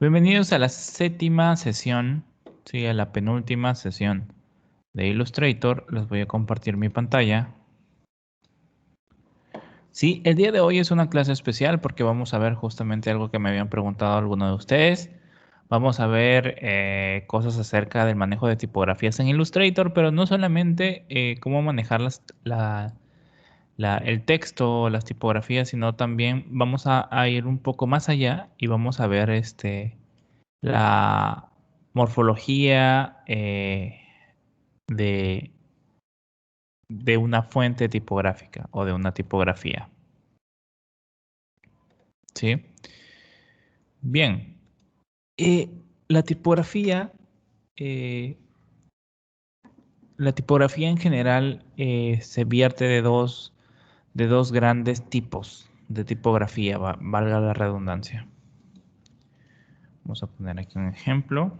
Bienvenidos a la séptima sesión, sí, a la penúltima sesión de Illustrator. Les voy a compartir mi pantalla. Sí, el día de hoy es una clase especial porque vamos a ver justamente algo que me habían preguntado algunos de ustedes. Vamos a ver cosas acerca del manejo de tipografías en Illustrator, pero no solamente cómo manejar el texto, las tipografías, sino también vamos a ir un poco más allá y vamos a ver la morfología de, de una fuente tipográfica o de una tipografía. ¿Sí? Bien. Eh, la tipografía, eh, la tipografía en general se vierte de dos grandes tipos de tipografía, valga la redundancia. Vamos a poner aquí un ejemplo.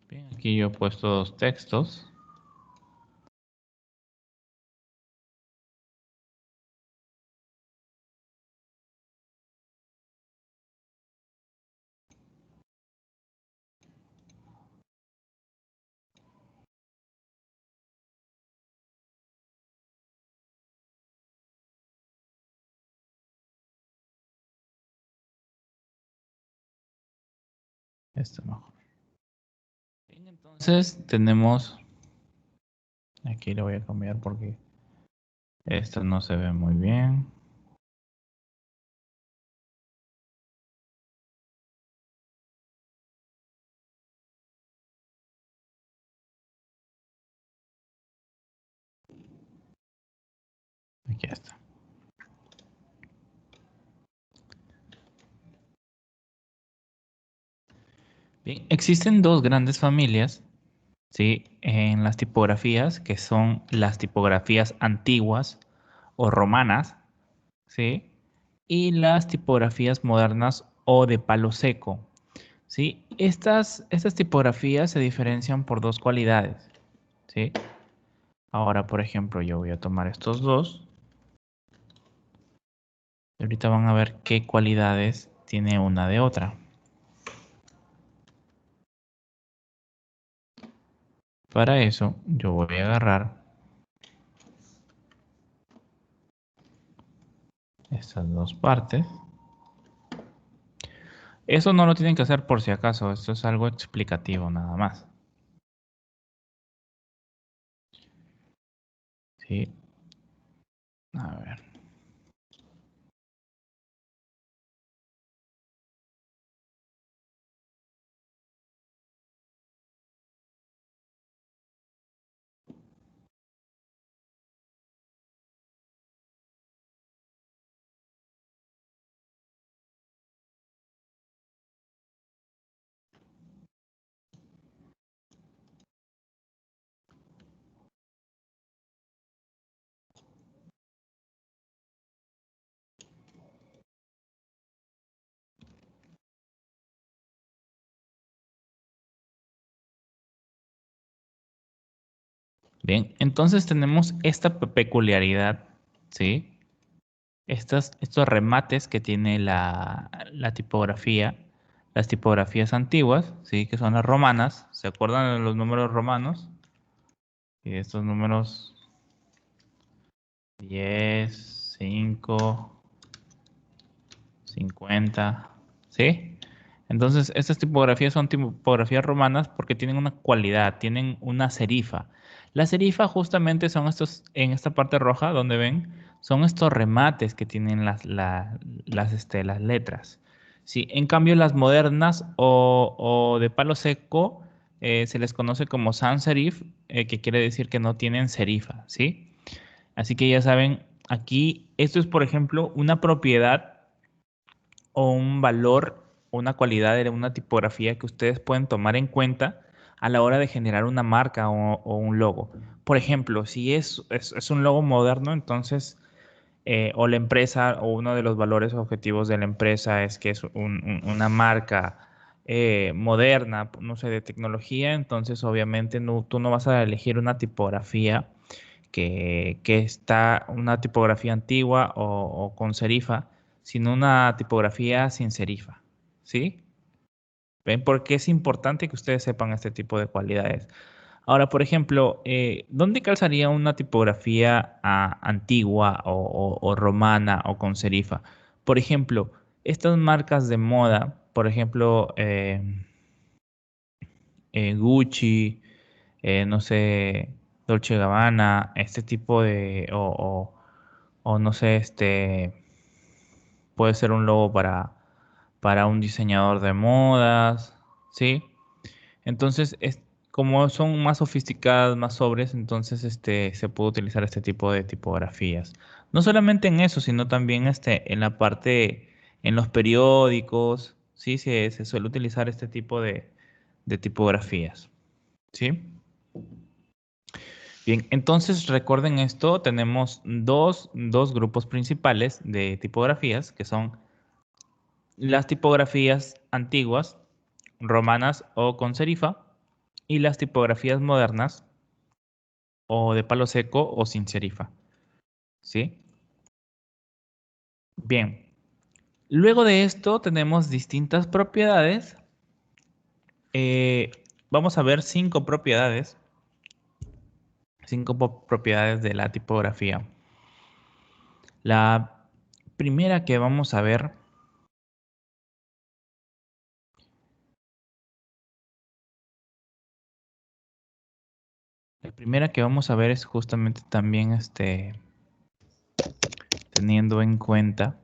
Bien, aquí yo he puesto dos textos. Esto mejor. Bien, entonces tenemos, aquí lo voy a cambiar porque esto no se ve muy bien. Aquí está. Bien, existen dos grandes familias, ¿sí? En las tipografías, que son las tipografías antiguas o romanas, ¿sí? Y las tipografías modernas o de palo seco, ¿sí? Estas tipografías se diferencian por dos cualidades, ¿sí? Ahora, por ejemplo, yo voy a tomar estos dos. Y ahorita van a ver qué cualidades tiene una de otra. Para eso, yo voy a agarrar estas dos partes. Eso no lo tienen que hacer por si acaso, esto es algo explicativo nada más. ¿Sí? A ver. Bien, entonces tenemos esta peculiaridad, ¿sí? Estos remates que tiene la tipografía, las tipografías antiguas, ¿sí? Que son las romanas. ¿Se acuerdan de los números romanos? Y estos números 10, 5, 50, ¿sí? Entonces, estas tipografías son tipografías romanas porque tienen una cualidad, tienen una serifa. La serifa justamente son estos, en esta parte roja donde ven, son estos remates que tienen las letras, Sí, en cambio las modernas o de palo seco se les conoce como sans serif, que quiere decir que no tienen serifa, ¿sí? Así que ya saben, aquí esto es, por ejemplo, una propiedad o un valor o una cualidad de una tipografía que ustedes pueden tomar en cuenta a la hora de generar una marca o un logo. Por ejemplo, si es un logo moderno, entonces, o la empresa o uno de los valores objetivos de la empresa es que es una marca moderna, no sé, de tecnología, entonces obviamente tú no vas a elegir una tipografía que está una tipografía antigua o con serifa, sino una tipografía sin serifa, ¿sí? ¿Ven? Porque es importante que ustedes sepan este tipo de cualidades. Ahora, por ejemplo, ¿dónde calzaría una tipografía antigua o romana o con serifa? Por ejemplo, estas marcas de moda, por ejemplo, Gucci, no sé, Dolce Gabbana, este tipo de, o no sé, puede ser un logo para un diseñador de modas, ¿sí? Entonces, como son más sofisticadas, más sobres, entonces se puede utilizar este tipo de tipografías. No solamente en eso, sino también en la parte, en los periódicos, sí, se suele utilizar este tipo de tipografías, ¿sí? Bien, entonces recuerden esto, tenemos dos grupos principales de tipografías, que son las tipografías antiguas, romanas o con serifa, y las tipografías modernas o de palo seco o sin serifa, ¿sí? Bien, luego de esto tenemos distintas propiedades. Eh, Vamos a ver cinco propiedades de la tipografía. La primera que vamos a ver, la primera que vamos a ver es justamente también teniendo en cuenta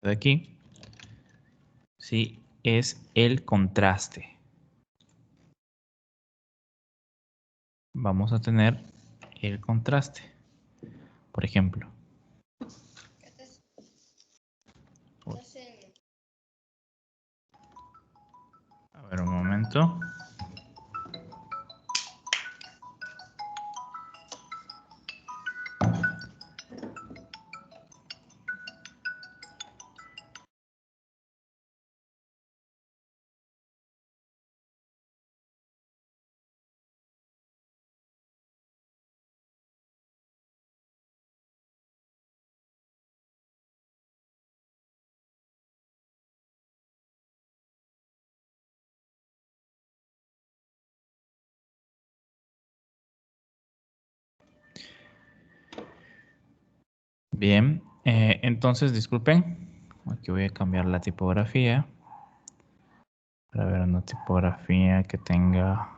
de aquí, sí, es el contraste. Vamos a tener el contraste, por ejemplo. A ver un momento. Bien, entonces disculpen, aquí voy a cambiar la tipografía para ver una tipografía que tenga.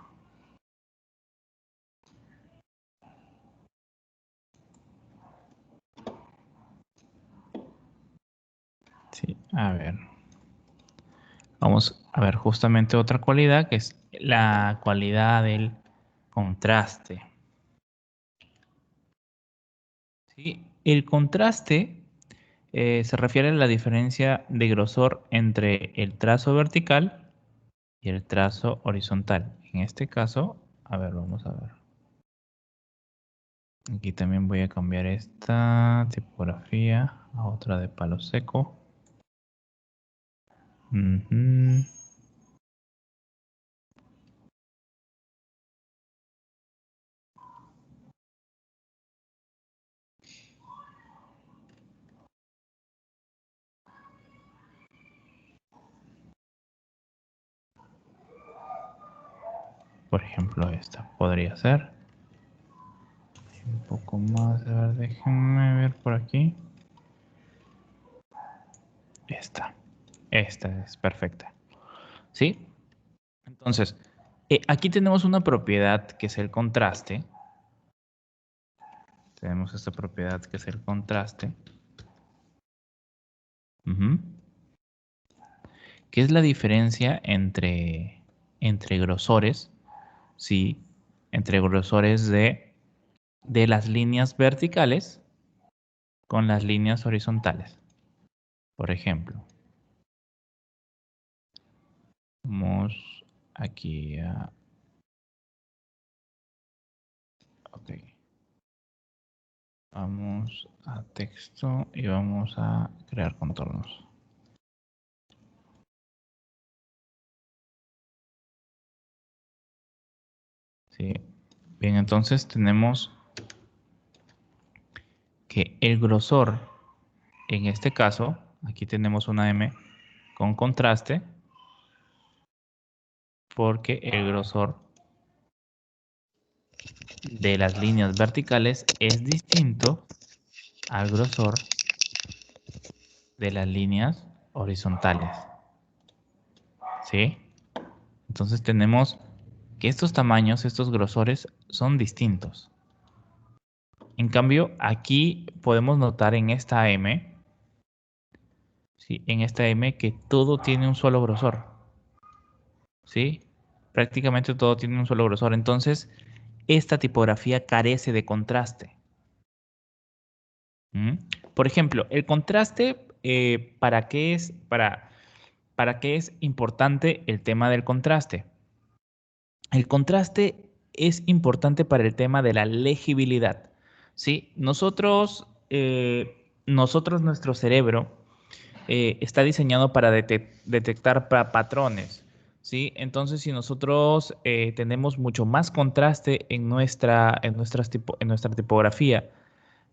Sí, a ver. Vamos a ver justamente otra cualidad que es la cualidad del contraste. Sí, el contraste se refiere a la diferencia de grosor entre el trazo vertical y el trazo horizontal. En este caso, a ver, vamos a ver. Aquí también voy a cambiar esta tipografía a otra de palo seco. Ujú. Por ejemplo, esta podría ser. Un poco más, a ver, déjenme ver por aquí. Esta es perfecta. ¿Sí? Entonces, aquí tenemos una propiedad que es el contraste. Tenemos esta propiedad que es el contraste. Ujú. ¿Qué es la diferencia entre grosores? Sí, entre grosores de las líneas verticales con las líneas horizontales. Por ejemplo, vamos aquí a... Ok. Vamos a texto y vamos a crear contornos. Sí. Bien, entonces tenemos que el grosor, en este caso, aquí tenemos una M con contraste, porque el grosor de las líneas verticales es distinto al grosor de las líneas horizontales. ¿Sí? Entonces tenemos que estos tamaños, estos grosores, son distintos. En cambio, aquí podemos notar en esta M, ¿sí? En esta M que todo tiene un solo grosor. ¿Sí? Prácticamente todo tiene un solo grosor. Entonces, esta tipografía carece de contraste. ¿Mm? Por ejemplo, el contraste, ¿para qué es? ¿Para qué es importante el tema del contraste? El contraste es importante para el tema de la legibilidad. ¿Sí? Nuestro cerebro está diseñado para detectar patrones. ¿Sí? Entonces, si nosotros tenemos mucho más contraste en nuestra tipografía,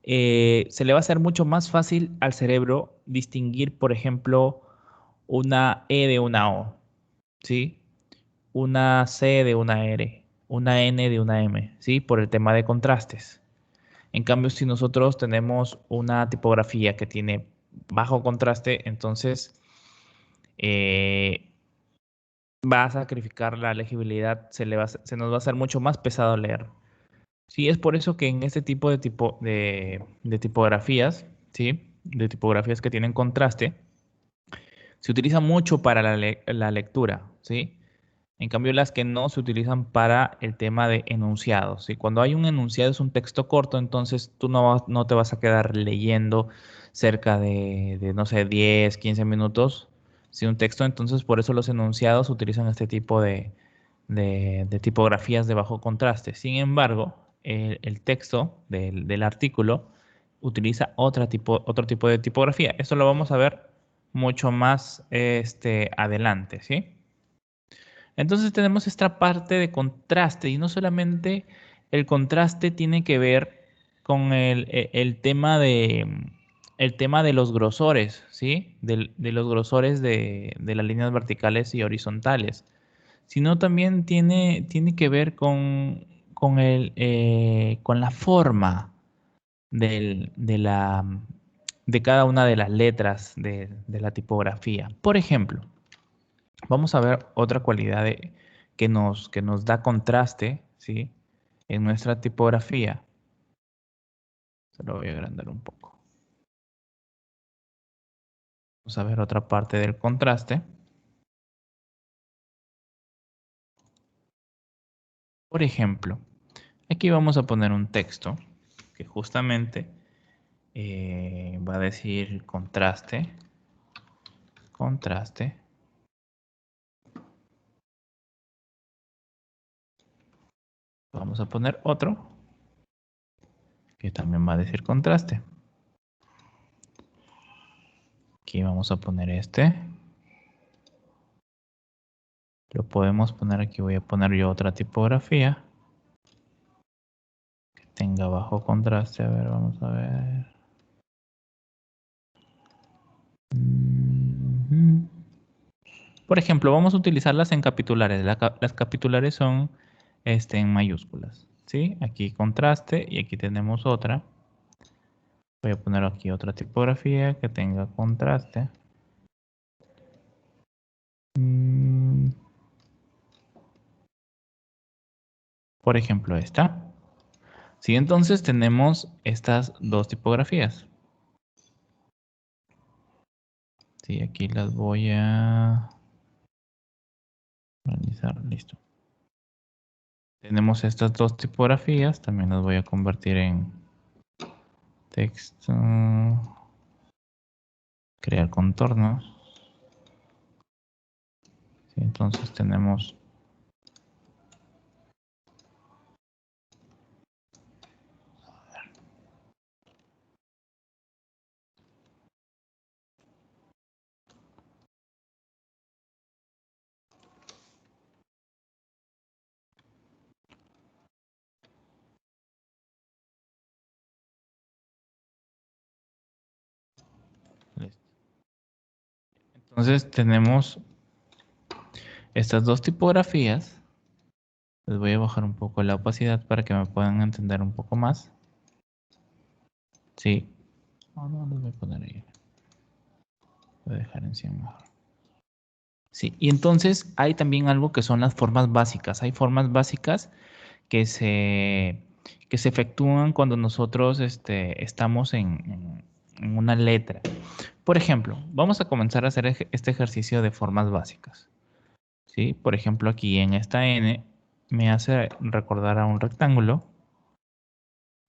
se le va a hacer mucho más fácil al cerebro distinguir, por ejemplo, una E de una O, ¿sí? Una C de una R, una N de una M, ¿sí? Por el tema de contrastes. En cambio, si nosotros tenemos una tipografía que tiene bajo contraste, entonces eh, va a sacrificar la legibilidad, se nos va a hacer mucho más pesado leer. Sí, es por eso que en este tipo de tipografías, ¿sí? De tipografías que tienen contraste, se utiliza mucho para la lectura, ¿sí? En cambio, las que no se utilizan para el tema de enunciados, ¿sí? Cuando hay un enunciado es un texto corto, entonces tú no te vas a quedar leyendo cerca de, no sé, 10, 15 minutos, ¿sí? Un texto, entonces por eso los enunciados utilizan este tipo de tipografías de bajo contraste. Sin embargo, el texto del artículo utiliza otro tipo de tipografía. Esto lo vamos a ver mucho más adelante, ¿sí? Entonces tenemos esta parte de contraste y no solamente el contraste tiene que ver con el tema de los grosores, ¿sí? De los grosores de las líneas verticales y horizontales, sino también tiene que ver con la forma de cada una de las letras de la tipografía. Por ejemplo, vamos a ver otra cualidad que nos da contraste, ¿sí? En nuestra tipografía. Se lo voy a agrandar un poco. Vamos a ver otra parte del contraste. Por ejemplo, aquí vamos a poner un texto que justamente va a decir contraste, contraste. Vamos a poner otro que también va a decir contraste. Aquí vamos a poner este. Lo podemos poner aquí. Voy a poner yo otra tipografía que tenga bajo contraste. A ver, vamos a ver. Por ejemplo, vamos a utilizarlas en capitulares. Las capitulares son en mayúsculas. ¿Sí? Aquí contraste y aquí tenemos otra. Voy a poner aquí otra tipografía que tenga contraste. Por ejemplo, esta. Sí, entonces tenemos estas dos tipografías. Sí, aquí las voy a organizar. Listo. Tenemos estas dos tipografías. También las voy a convertir en texto. Crear contornos. Sí, entonces tenemos listo. Entonces tenemos estas dos tipografías. Les voy a bajar un poco la opacidad para que me puedan entender un poco más. Sí. No, les voy a poner ahí. Voy a dejar en 100 mejor. Sí, y entonces hay también algo que son las formas básicas. Hay formas básicas que se efectúan cuando nosotros estamos en una letra. Por ejemplo, vamos a comenzar a hacer este ejercicio de formas básicas. ¿Sí? Por ejemplo, aquí en esta N me hace recordar a un rectángulo.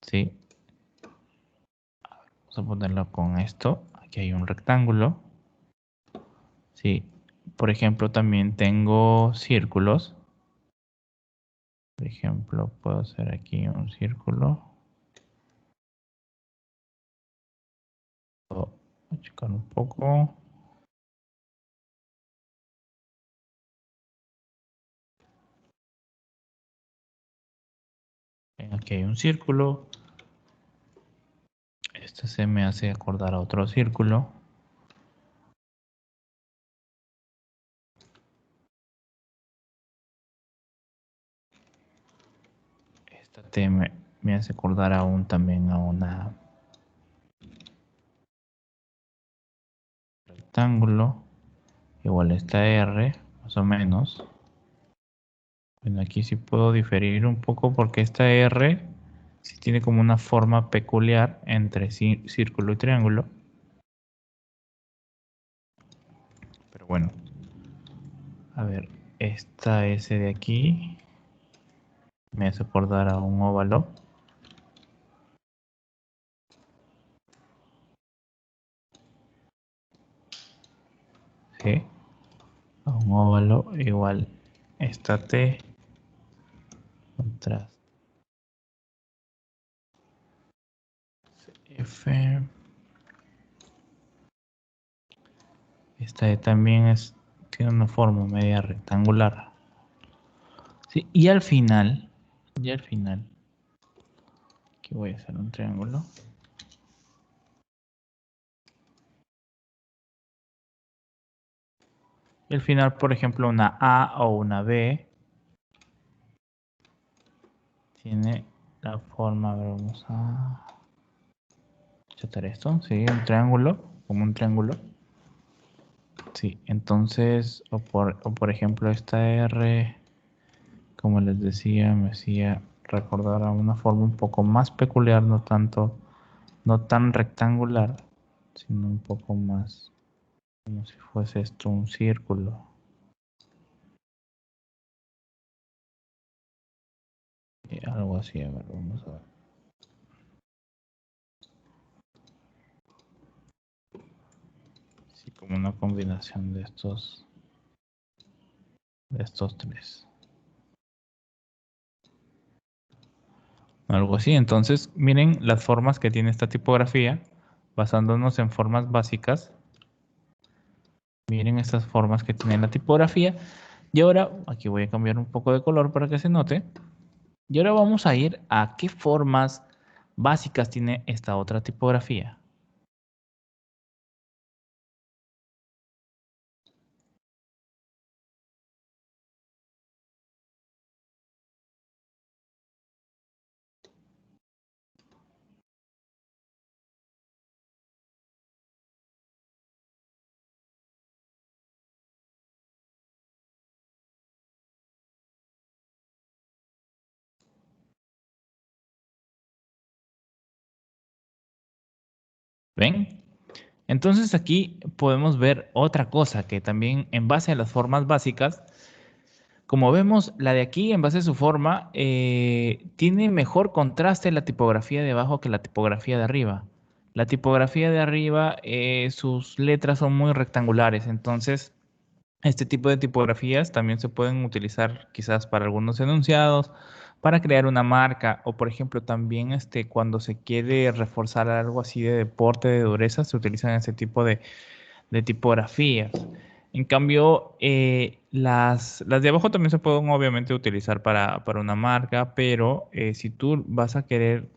¿Sí? Vamos a ponerlo con esto. Aquí hay un rectángulo. ¿Sí? Por ejemplo, también tengo círculos. Por ejemplo, puedo hacer aquí un círculo. Voy a checar un poco. Aquí hay un círculo. Este se me hace acordar a otro círculo. Esta T me hace acordar aún también a una rectángulo. Igual esta R, más o menos. Bueno, aquí sí puedo diferir un poco porque esta R sí tiene como una forma peculiar entre círculo y triángulo. Pero bueno, a ver, esta S de aquí me hace acordar a un óvalo. ¿Sí? A un óvalo igual esta T contraste F. Esta E también tiene una forma media rectangular. Sí, y al final, aquí voy a hacer un triángulo. Y al final, por ejemplo, una A o una B tiene la forma, a ver, vamos a chatar esto, sí, un triángulo, como un triángulo. Sí, entonces, o por ejemplo esta R, como les decía, me hacía recordar a una forma un poco más peculiar, no tanto, no tan rectangular, sino un poco más como si fuese esto un círculo. Algo así, a ver, vamos a ver. Sí, como una combinación de estos tres. Algo así. Entonces, miren las formas que tiene esta tipografía, basándonos en formas básicas. Miren estas formas que tiene la tipografía. Y ahora, aquí voy a cambiar un poco de color para que se note. Y ahora vamos a ir a qué formas básicas tiene esta otra tipografía. ¿Ven? Entonces aquí podemos ver otra cosa que también en base a las formas básicas, como vemos, la de aquí en base a su forma tiene mejor contraste la tipografía de abajo que la tipografía de arriba. La tipografía de arriba, sus letras son muy rectangulares, entonces este tipo de tipografías también se pueden utilizar quizás para algunos enunciados, para crear una marca o por ejemplo también cuando se quiere reforzar algo así de deporte, de dureza, se utilizan ese tipo de tipografías. En cambio, las de abajo también se pueden obviamente utilizar para una marca, pero si tú vas a querer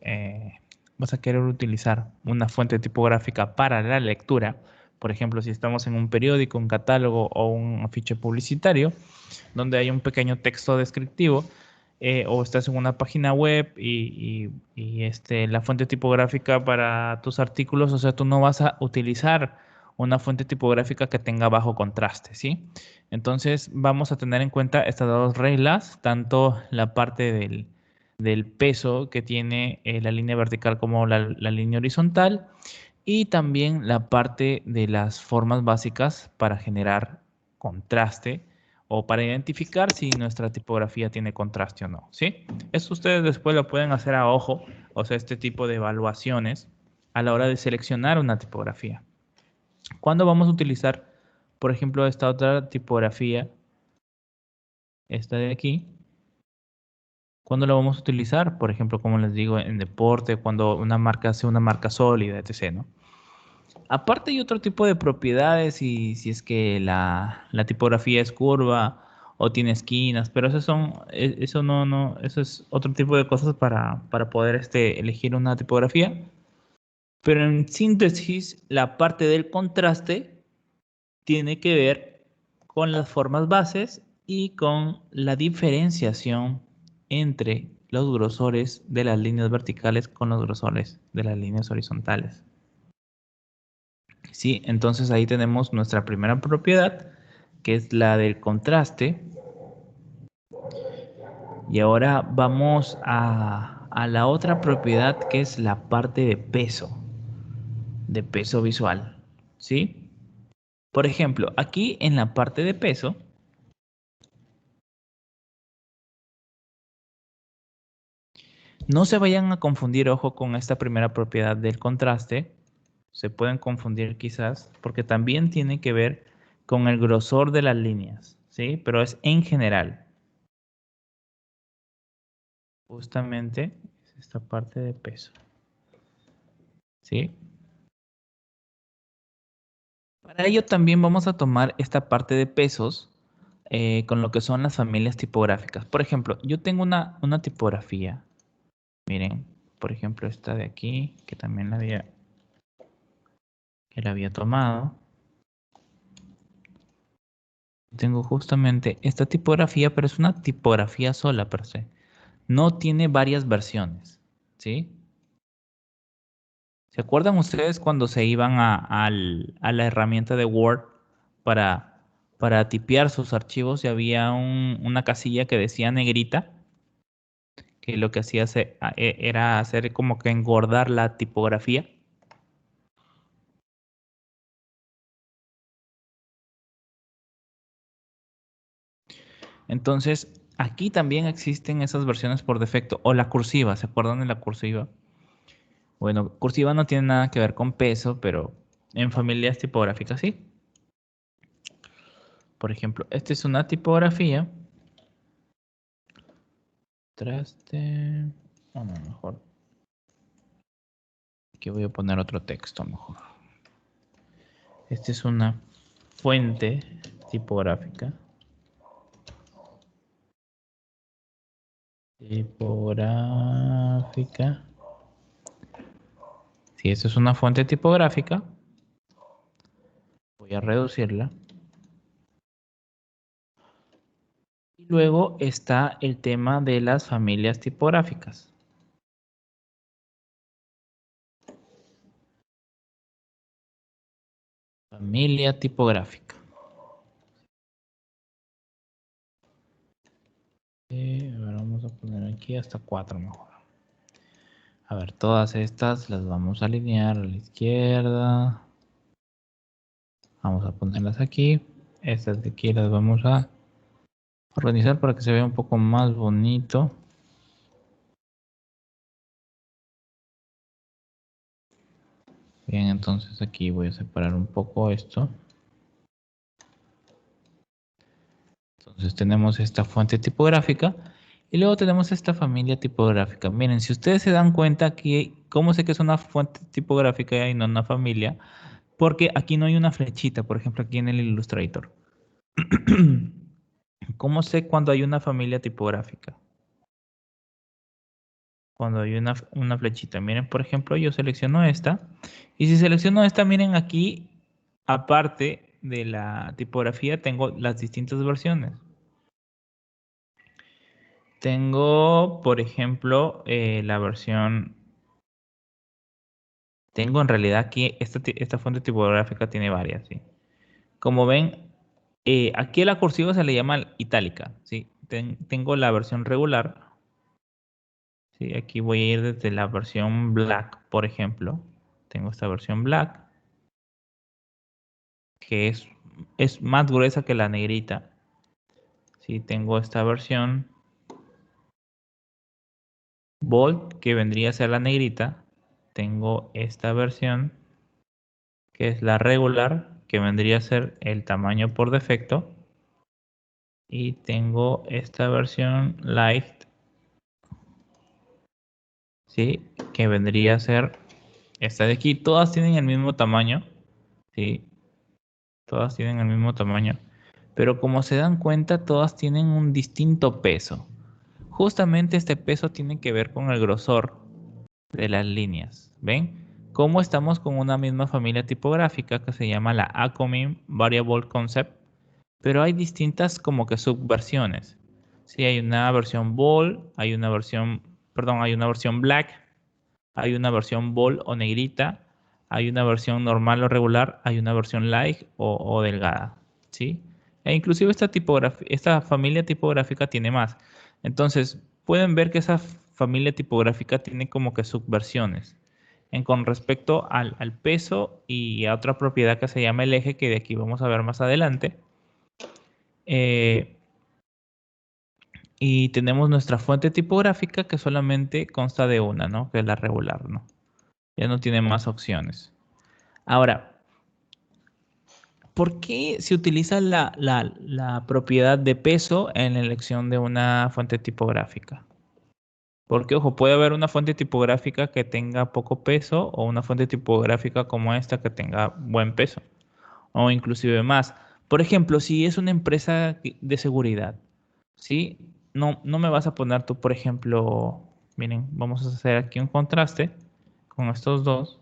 utilizar una fuente tipográfica para la lectura, por ejemplo, si estamos en un periódico, un catálogo o un afiche publicitario, donde hay un pequeño texto descriptivo, o estás en una página web la fuente tipográfica para tus artículos, o sea, tú no vas a utilizar una fuente tipográfica que tenga bajo contraste, ¿sí? Entonces vamos a tener en cuenta estas dos reglas, tanto la parte del peso que tiene la línea vertical como la línea horizontal, y también la parte de las formas básicas para generar contraste o para identificar si nuestra tipografía tiene contraste o no, ¿sí? Eso ustedes después lo pueden hacer a ojo, o sea, este tipo de evaluaciones a la hora de seleccionar una tipografía. ¿Cuándo vamos a utilizar, por ejemplo, esta otra tipografía, esta de aquí? ¿Cuándo la vamos a utilizar? Por ejemplo, como les digo, en deporte, cuando una marca hace una marca sólida, etc., ¿no? Aparte hay otro tipo de propiedades y si es que la tipografía es curva o tiene esquinas, pero eso no, eso es otro tipo de cosas para poder elegir una tipografía. Pero en síntesis, la parte del contraste tiene que ver con las formas bases y con la diferenciación entre los grosores de las líneas verticales con los grosores de las líneas horizontales. Sí, entonces ahí tenemos nuestra primera propiedad, que es la del contraste. Y ahora vamos a la otra propiedad, que es la parte de peso visual. ¿Sí? Por ejemplo, aquí en la parte de peso, no se vayan a confundir, ojo, con esta primera propiedad del contraste. Se pueden confundir quizás, porque también tiene que ver con el grosor de las líneas, ¿sí? Pero es en general. Justamente es esta parte de peso, ¿sí? Para ello también vamos a tomar esta parte de pesos con lo que son las familias tipográficas. Por ejemplo, yo tengo una tipografía. Miren, por ejemplo, esta de aquí, que también la había tomado. Tengo justamente esta tipografía, pero es una tipografía sola per se. No tiene varias versiones, ¿sí? ¿Se acuerdan ustedes cuando se iban a la herramienta de Word para, para tipear sus archivos y había una casilla que decía negrita? Que lo que hacía era hacer como que engordar la tipografía. Entonces, aquí también existen esas versiones por defecto. O la cursiva, ¿se acuerdan de la cursiva? Bueno, cursiva no tiene nada que ver con peso, pero en familias tipográficas sí. Por ejemplo, esta es una tipografía. Traste. Oh, no, mejor. Aquí voy a poner otro texto mejor. Esta es una fuente tipográfica. Tipográfica. Si esta es una fuente tipográfica, voy a reducirla. Y luego está el tema de las familias tipográficas. Familia tipográfica. A ver, vamos a poner aquí hasta 4 mejor. A ver, todas estas las vamos a alinear a la izquierda. Vamos a ponerlas aquí. Estas de aquí las vamos a organizar para que se vea un poco más bonito. Bien, entonces aquí voy a separar un poco esto. Entonces tenemos esta fuente tipográfica y luego tenemos esta familia tipográfica. Miren, si ustedes se dan cuenta aquí, ¿cómo sé que es una fuente tipográfica y no una familia? Porque aquí no hay una flechita, por ejemplo, aquí en el Illustrator. ¿Cómo sé cuando hay una familia tipográfica? Cuando hay una flechita. Miren, por ejemplo, yo selecciono esta. Y si selecciono esta, miren aquí, aparte de la tipografía, tengo las distintas versiones. Tengo, por ejemplo, la versión... Tengo en realidad aquí, esta fuente tipográfica tiene varias, ¿sí? Como ven, aquí a la cursiva se le llama itálica, ¿sí? Tengo la versión regular, ¿sí? Aquí voy a ir desde la versión black, por ejemplo. Tengo esta versión black, que es más gruesa que la negrita. ¿Sí? Tengo esta versión bold, que vendría a ser la negrita. Tengo esta versión, que es la regular, que vendría a ser el tamaño por defecto. Y tengo esta versión light, ¿sí? Que vendría a ser esta de aquí. Todas tienen el mismo tamaño, ¿sí? Todas tienen el mismo tamaño. Pero como se dan cuenta, todas tienen un distinto peso. Justamente este peso tiene que ver con el grosor de las líneas. ¿Ven? Como estamos con una misma familia tipográfica que se llama la Acronym Variable Concept, pero hay distintas como que subversiones. Sí, hay una versión bold, hay una versión, perdón, hay una versión black, hay una versión bold o negrita, hay una versión normal o regular, hay una versión light o delgada, ¿sí? E inclusive esta familia tipográfica tiene más. Entonces, pueden ver que esa familia tipográfica tiene como que subversiones con respecto al peso y a otra propiedad que se llama el eje, que de aquí vamos a ver más adelante. Y tenemos nuestra fuente tipográfica que solamente consta de una, ¿no? Que es la regular, ¿no? Ya no tiene más opciones. Ahora, ¿por qué se utiliza la propiedad de peso en la elección de una fuente tipográfica? Porque, ojo, puede haber una fuente tipográfica que tenga poco peso o una fuente tipográfica como esta que tenga buen peso o inclusive más. Por ejemplo, si es una empresa de seguridad, ¿sí? No me vas a poner tú, por ejemplo, miren, vamos a hacer aquí un contraste con estos dos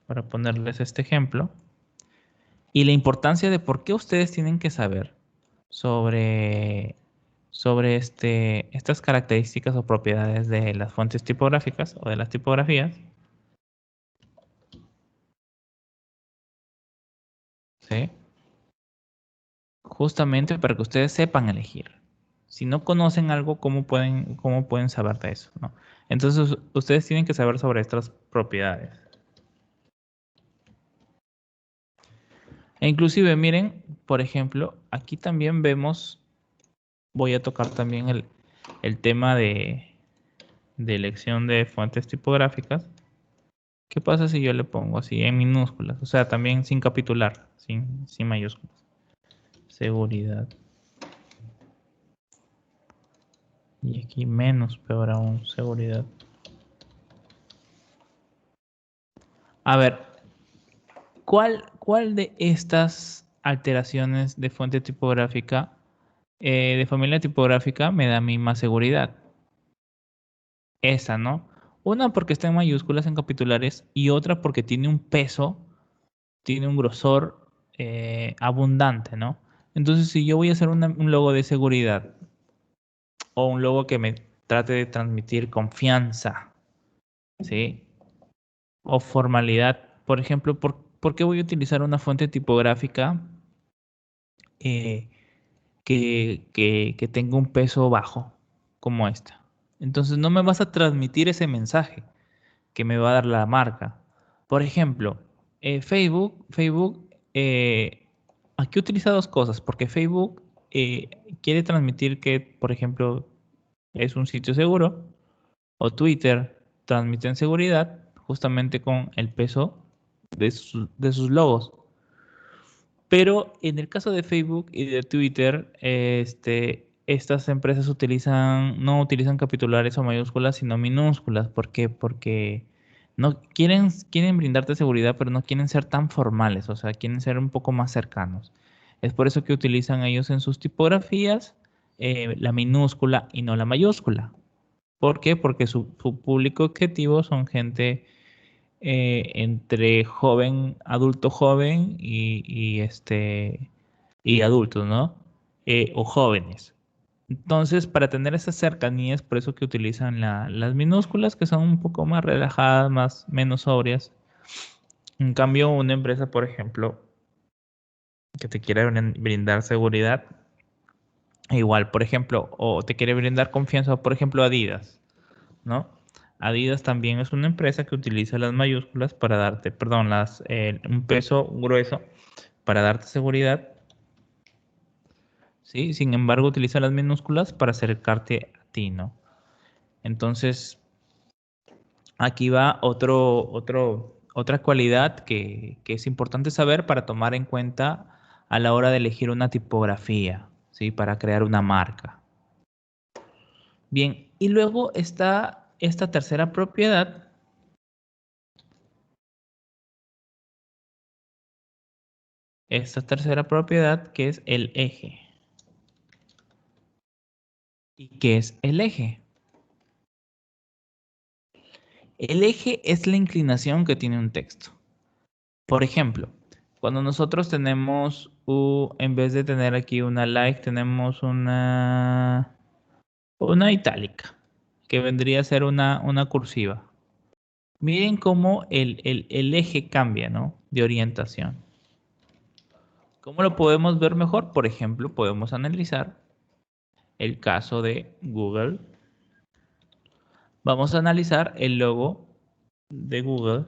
para ponerles este ejemplo. Y la importancia de por qué ustedes tienen que saber sobre, sobre estas características o propiedades de las fuentes tipográficas o de las tipografías. ¿Sí? Justamente para que ustedes sepan elegir. Si no conocen algo, cómo pueden saber de eso? ¿No? Entonces, ustedes tienen que saber sobre estas propiedades. E inclusive, miren, por ejemplo, aquí también vemos, voy a tocar también el tema de elección de fuentes tipográficas. ¿Qué pasa si yo le pongo así en minúsculas? O sea, también sin capitular, sin mayúsculas. Seguridad. Y aquí menos, peor aún, seguridad. A ver, ¿cuál de estas alteraciones de fuente tipográfica, de familia tipográfica, me da a mí más seguridad? Esa, ¿no? Una porque está en mayúsculas, en capitulares, y otra porque tiene un peso, tiene un grosor abundante, ¿no? Entonces, si yo voy a hacer un logo de seguridad o un logo que me trate de transmitir confianza, ¿sí? O formalidad, por ejemplo, ¿por qué voy a utilizar una fuente tipográfica eh, que tenga un peso bajo como esta? Entonces no me vas a transmitir ese mensaje que me va a dar la marca. Por ejemplo, Facebook aquí utiliza dos cosas, porque Facebook quiere transmitir que, por ejemplo, es un sitio seguro, o Twitter transmiten seguridad justamente con el peso de sus logos. Pero en el caso de Facebook y de Twitter, estas empresas no utilizan capitulares o mayúsculas, sino minúsculas. ¿Por qué? Porque no quieren brindarte seguridad, pero no quieren ser tan formales, o sea, quieren ser un poco más cercanos. Es por eso que utilizan ellos en sus tipografías la minúscula y no la mayúscula. ¿Por qué? Porque su público objetivo son gente entre adulto joven y adultos, ¿no? O jóvenes. Entonces, para tener esas cercanías, por eso que utilizan las minúsculas, que son un poco más relajadas, menos sobrias. En cambio, una empresa, por ejemplo, que te quiere brindar seguridad, igual, por ejemplo, o te quiere brindar confianza, por ejemplo, Adidas, ¿no? Adidas también es una empresa que utiliza las mayúsculas para darte, perdón, un peso grueso para darte seguridad, ¿sí? Sin embargo, utiliza las minúsculas para acercarte a ti, ¿no? Entonces, aquí va otra cualidad que es importante saber para tomar en cuenta a la hora de elegir una tipografía, ¿sí? Para crear una marca. Bien, y luego está esta tercera propiedad. Esta tercera propiedad que es el eje. ¿Y qué es el eje? El eje es la inclinación que tiene un texto. Por ejemplo, cuando nosotros tenemos, en vez de tener aquí una like, tenemos una itálica, que vendría a ser una cursiva. Miren cómo el eje cambia, ¿no? De orientación. ¿Cómo lo podemos ver mejor? Por ejemplo, podemos analizar el caso de Google. Vamos a analizar el logo de Google,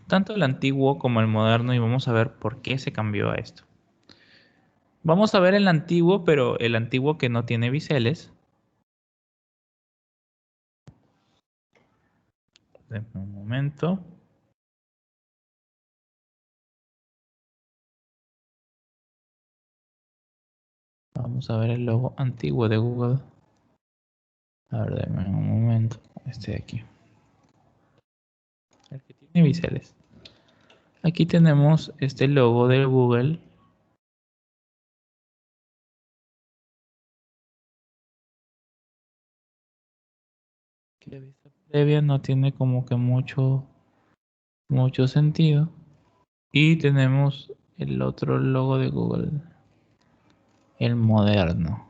tanto el antiguo como el moderno, y vamos a ver por qué se cambió a esto. Vamos a ver el antiguo, pero el antiguo que no tiene biseles. Denme un momento. Vamos a ver el logo antiguo de Google. A ver, denme un momento. Este de aquí. El que tiene biseles. Aquí tenemos este logo de Google. Que de vista previa no tiene como que mucho sentido. Y tenemos el otro logo de Google, el moderno.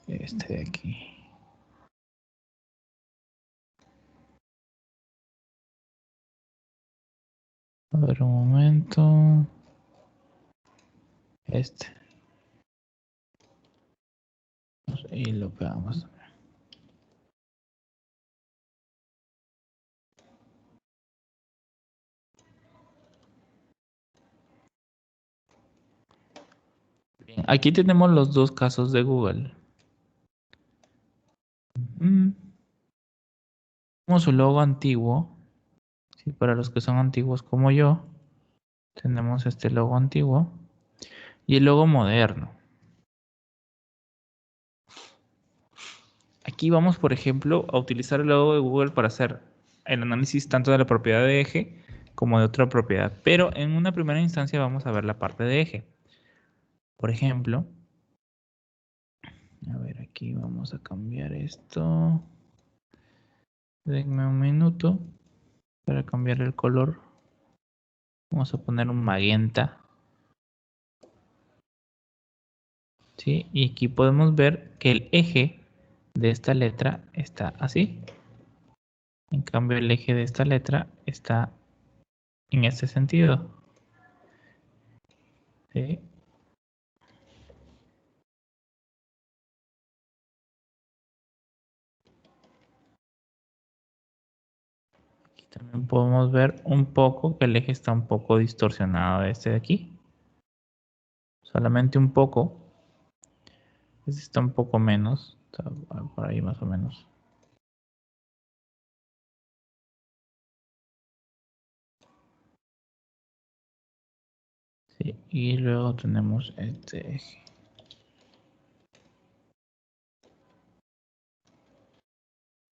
Este de aquí. A ver un momento. Este. Y lo pegamos. Bien, aquí tenemos los dos casos de Google. Tenemos su logo antiguo. ¿Sí? Para los que son antiguos como yo, tenemos este logo antiguo y el logo moderno. Aquí vamos, por ejemplo, a utilizar el logo de Google para hacer el análisis tanto de la propiedad de eje como de otra propiedad. Pero en una primera instancia vamos a ver la parte de eje. Por ejemplo, a ver, aquí vamos a cambiar esto. Denme un minuto para cambiar el color. Vamos a poner un magenta. ¿Sí? Y aquí podemos ver que el eje de esta letra está así. En cambio, el eje de esta letra está en este sentido. ¿Sí? Aquí También podemos ver un poco que el eje está un poco distorsionado de este de aquí. Solamente un poco. Este está un poco menos. Está por ahí más o menos. Sí, y luego tenemos este eje.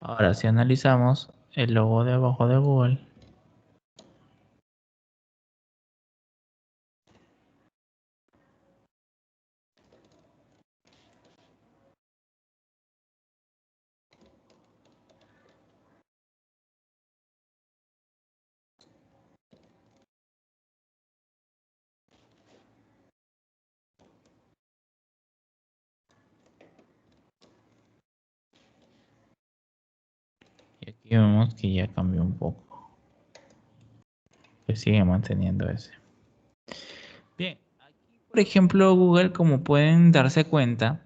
Ahora, si analizamos el logo de abajo de Google, y aquí vemos que ya cambió un poco, que sigue manteniendo ese. Bien, aquí por ejemplo Google, como pueden darse cuenta,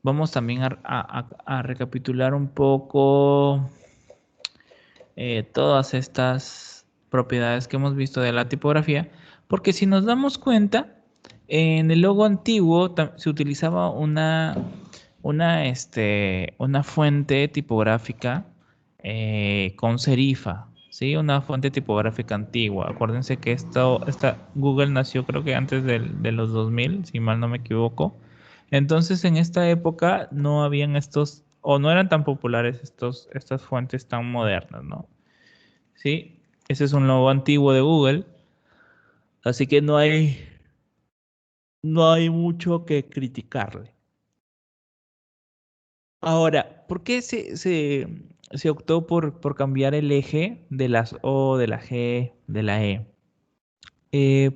vamos también a recapitular un poco todas estas propiedades que hemos visto de la tipografía, porque si nos damos cuenta, en el logo antiguo se utilizaba una fuente tipográfica con serifa, ¿sí? Una fuente tipográfica antigua. Acuérdense que Google nació creo que antes de los 2000, si mal no me equivoco. Entonces, en esta época no habían o no eran tan populares estas fuentes tan modernas, ¿no? Sí, ese es un logo antiguo de Google, así que no hay mucho que criticarle. Ahora, ¿por qué se optó por cambiar el eje de las O, de la G, de la E?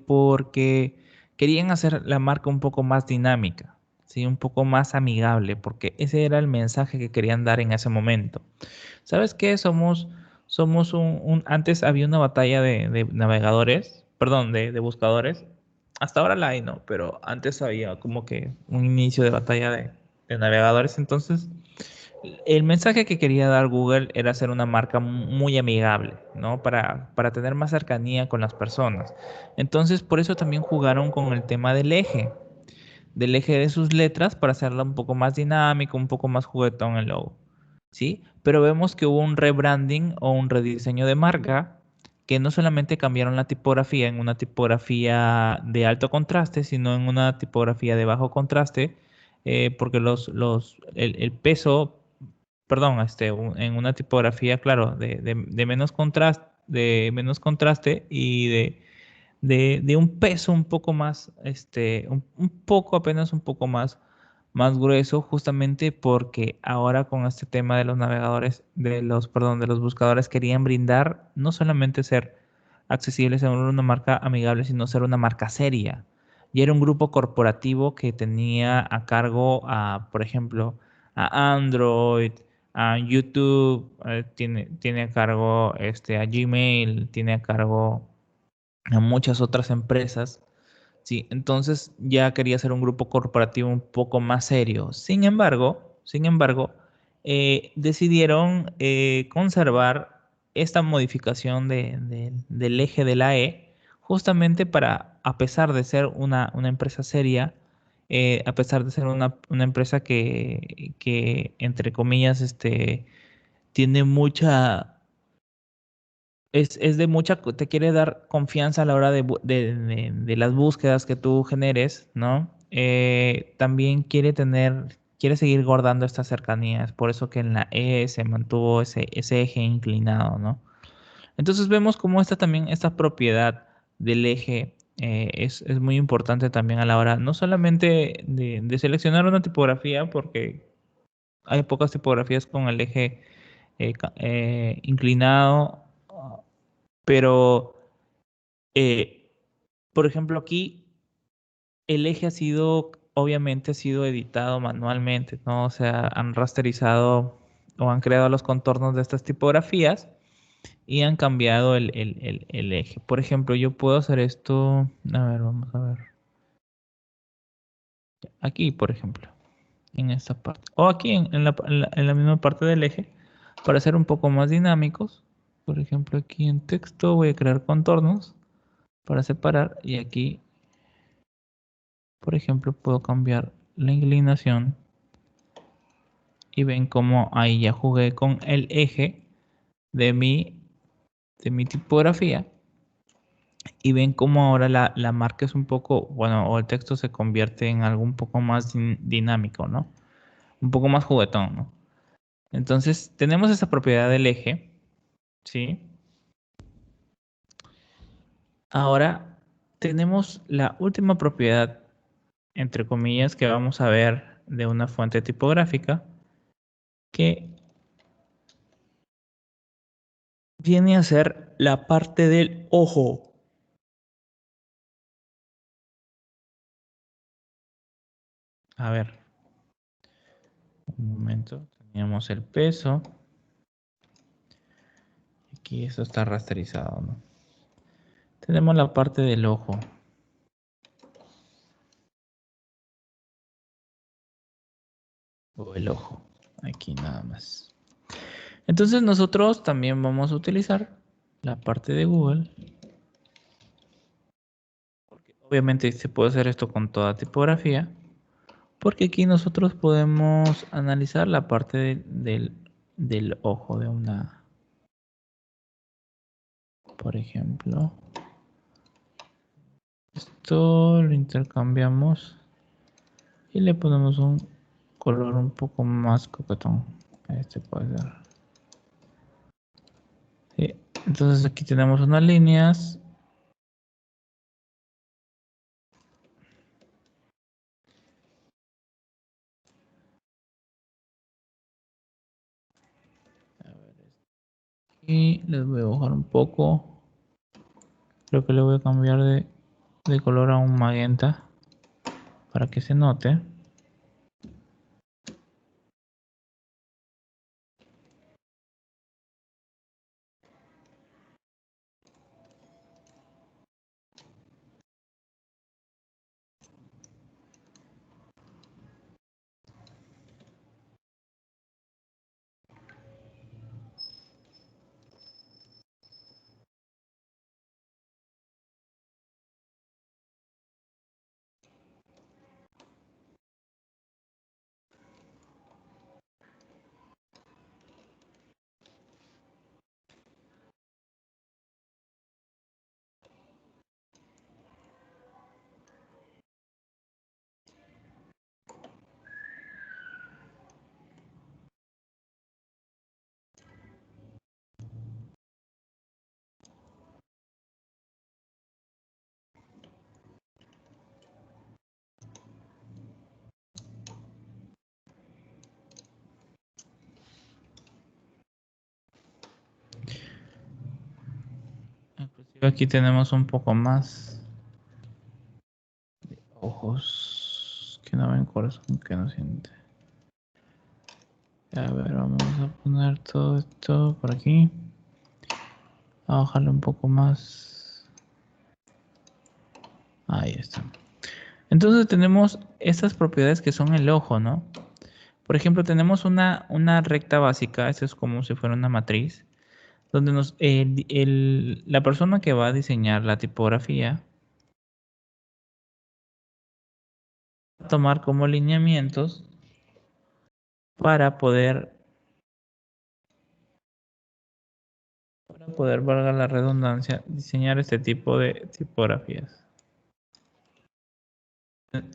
Porque querían hacer la marca un poco más dinámica, ¿sí? Un poco más amigable, porque ese era el mensaje que querían dar en ese momento. ¿Sabes qué? Antes había una batalla de navegadores, perdón, de buscadores. Hasta ahora la hay, ¿no? Pero antes había como que un inicio de batalla de navegadores. Entonces, el mensaje que quería dar Google era ser una marca muy amigable, ¿no? Para tener más cercanía con las personas. Entonces, por eso también jugaron con el tema del eje de sus letras para hacerla un poco más dinámico, un poco más juguetón el logo, ¿sí? Pero vemos que hubo un rebranding o un rediseño de marca que no solamente cambiaron la tipografía en una tipografía de alto contraste, sino en una tipografía de bajo contraste, porque el peso, perdón, en una tipografía, claro, de menos contraste y de un peso un poco más, un poco, apenas un poco más grueso, justamente porque ahora con este tema de los navegadores, de los buscadores, querían brindar no solamente ser accesibles a una marca amigable, sino ser una marca seria. Y era un grupo corporativo que tenía a cargo por ejemplo, a Android, a YouTube, tiene a cargo a Gmail, tiene a cargo a muchas otras empresas. Sí, entonces ya quería ser un grupo corporativo un poco más serio. Sin embargo, decidieron conservar esta modificación del eje de la E, justamente para, a pesar de ser una empresa seria, a pesar de ser una empresa que, entre comillas, tiene es de mucha, te quiere dar confianza a la hora de las búsquedas que tú generes, ¿no? También quiere seguir guardando estas cercanías, por eso que en la E se mantuvo ese eje inclinado, ¿no? Entonces vemos cómo esta propiedad del eje es muy importante también a la hora, no solamente de seleccionar una tipografía, porque hay pocas tipografías con el eje inclinado, pero eh, por ejemplo, aquí el eje obviamente ha sido editado manualmente, ¿no? O sea, han rasterizado o han creado los contornos de estas tipografías y han cambiado el eje. Por ejemplo, yo puedo hacer esto, a ver, vamos a ver. Aquí, por ejemplo, en esta parte. O aquí en la misma parte del eje, para ser un poco más dinámicos. Por ejemplo, aquí en texto voy a crear contornos para separar y aquí, por ejemplo, puedo cambiar la inclinación y ven cómo ahí ya jugué con el eje de mi tipografía y ven cómo ahora la marca es un poco, bueno, o el texto se convierte en algo un poco más dinámico, ¿no? Un poco más juguetón, ¿no? Entonces, tenemos esa propiedad del eje, ¿sí? Ahora, tenemos la última propiedad, entre comillas, que vamos a ver de una fuente tipográfica, que viene a ser la parte del ojo. A ver, un momento, teníamos el peso. Aquí eso está rasterizado, ¿no? Tenemos la parte del ojo. O el ojo. Aquí nada más. Entonces nosotros también vamos a utilizar la parte de Google. Porque obviamente se puede hacer esto con toda tipografía. Porque aquí nosotros podemos analizar la parte del ojo de una. Por ejemplo. Esto lo intercambiamos. Y le ponemos un color un poco más coquetón. Este puede ser. Sí. Entonces aquí tenemos unas líneas. Y les voy a bajar un poco. Creo que le voy a cambiar de color a un magenta para que se note. Inclusive aquí tenemos un poco más de ojos que no ven corazón, que no siente. A ver, vamos a poner todo esto por aquí. A bajarle un poco más. Ahí está. Entonces tenemos estas propiedades que son el ojo, ¿no? Por ejemplo, tenemos una recta básica, esto es como si fuera una matriz, donde la persona que va a diseñar la tipografía va a tomar como lineamientos para poder, valga la redundancia, diseñar este tipo de tipografías.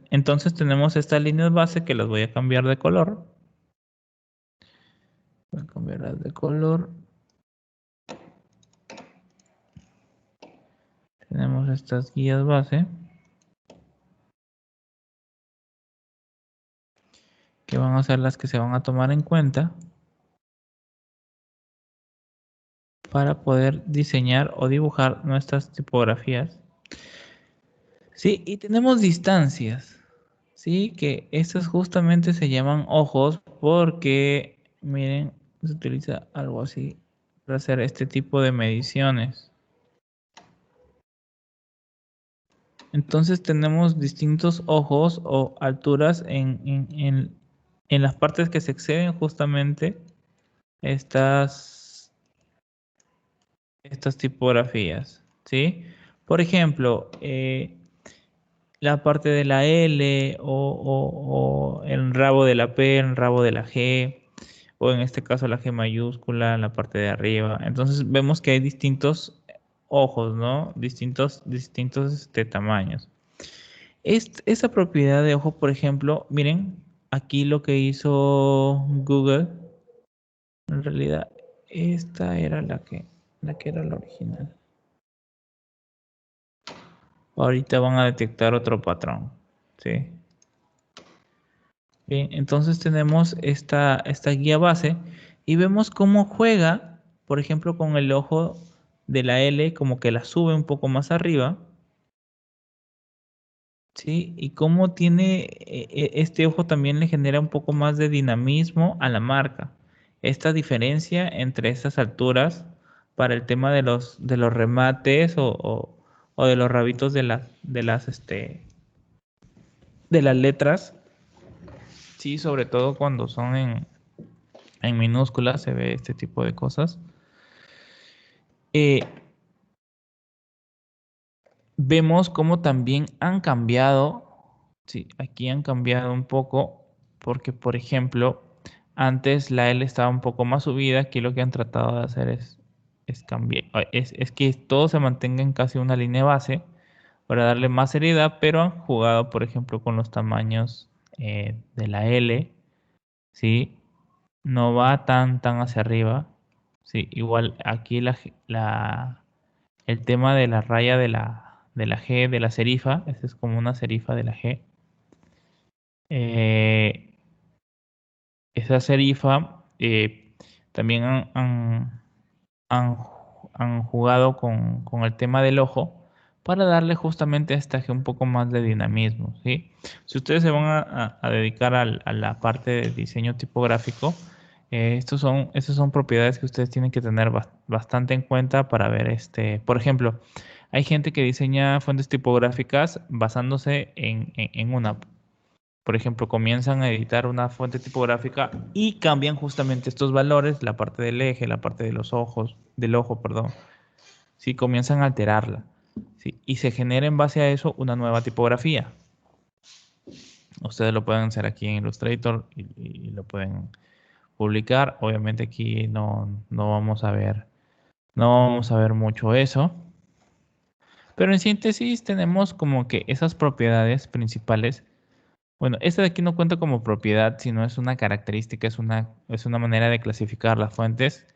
Entonces tenemos estas líneas base que las voy a cambiar de color. Voy a cambiarlas de color. Tenemos estas guías base que van a ser las que se van a tomar en cuenta para poder diseñar o dibujar nuestras tipografías. Sí, y tenemos distancias, sí, que estas justamente se llaman ojos porque, miren, se utiliza algo así para hacer este tipo de mediciones. Entonces tenemos distintos ojos o alturas en las partes que se exceden justamente estas estas tipografías, ¿sí? Por ejemplo, la parte de la L o el rabo de la P, el rabo de la G, o en este caso la G mayúscula en la parte de arriba. Entonces vemos que hay distintos ojos, ¿no? Distintos tamaños. Esa propiedad de ojo, por ejemplo, miren, aquí lo que hizo Google, en realidad, esta era la que era la original. Ahorita van a detectar otro patrón, ¿sí? Bien, entonces tenemos esta guía base y vemos cómo juega, por ejemplo, con el ojo de la L, como que la sube un poco más arriba, ¿sí? Y cómo tiene, este ojo también le genera un poco más de dinamismo a la marca. Esta diferencia entre estas alturas para el tema de los remates o de los rabitos de las letras, sí, sobre todo cuando son en minúsculas se ve este tipo de cosas. Eh, Vemos cómo también han cambiado, sí, aquí han cambiado un poco, porque por ejemplo, antes la L estaba un poco más subida, aquí lo que han tratado de hacer es cambiar, es que todo se mantenga en casi una línea base para darle más seriedad, pero han jugado, por ejemplo, con los tamaños de la L, ¿sí? No va tan hacia arriba, sí, igual aquí el tema de la raya de la G, de la serifa, esa es como una serifa de la G. Eh, Esa serifa también han- han jugado con el tema del ojo para darle justamente a esta G un poco más de dinamismo, ¿sí? Si ustedes se van a dedicar a la parte de diseño tipográfico, estas son propiedades que ustedes tienen que tener bastante en cuenta para ver por ejemplo, hay gente que diseña fuentes tipográficas basándose en una. Por ejemplo, comienzan a editar una fuente tipográfica y cambian justamente estos valores, la parte del eje, la parte de los ojos, del ojo, perdón. Sí, comienzan a alterarla. Sí, y se genera en base a eso una nueva tipografía. Ustedes lo pueden hacer aquí en Illustrator y lo pueden publicar. Obviamente aquí no vamos a ver, no vamos a ver mucho eso. Pero en síntesis tenemos como que esas propiedades principales. Bueno, esta de aquí no cuenta como propiedad, sino es una característica, es una manera de clasificar las fuentes.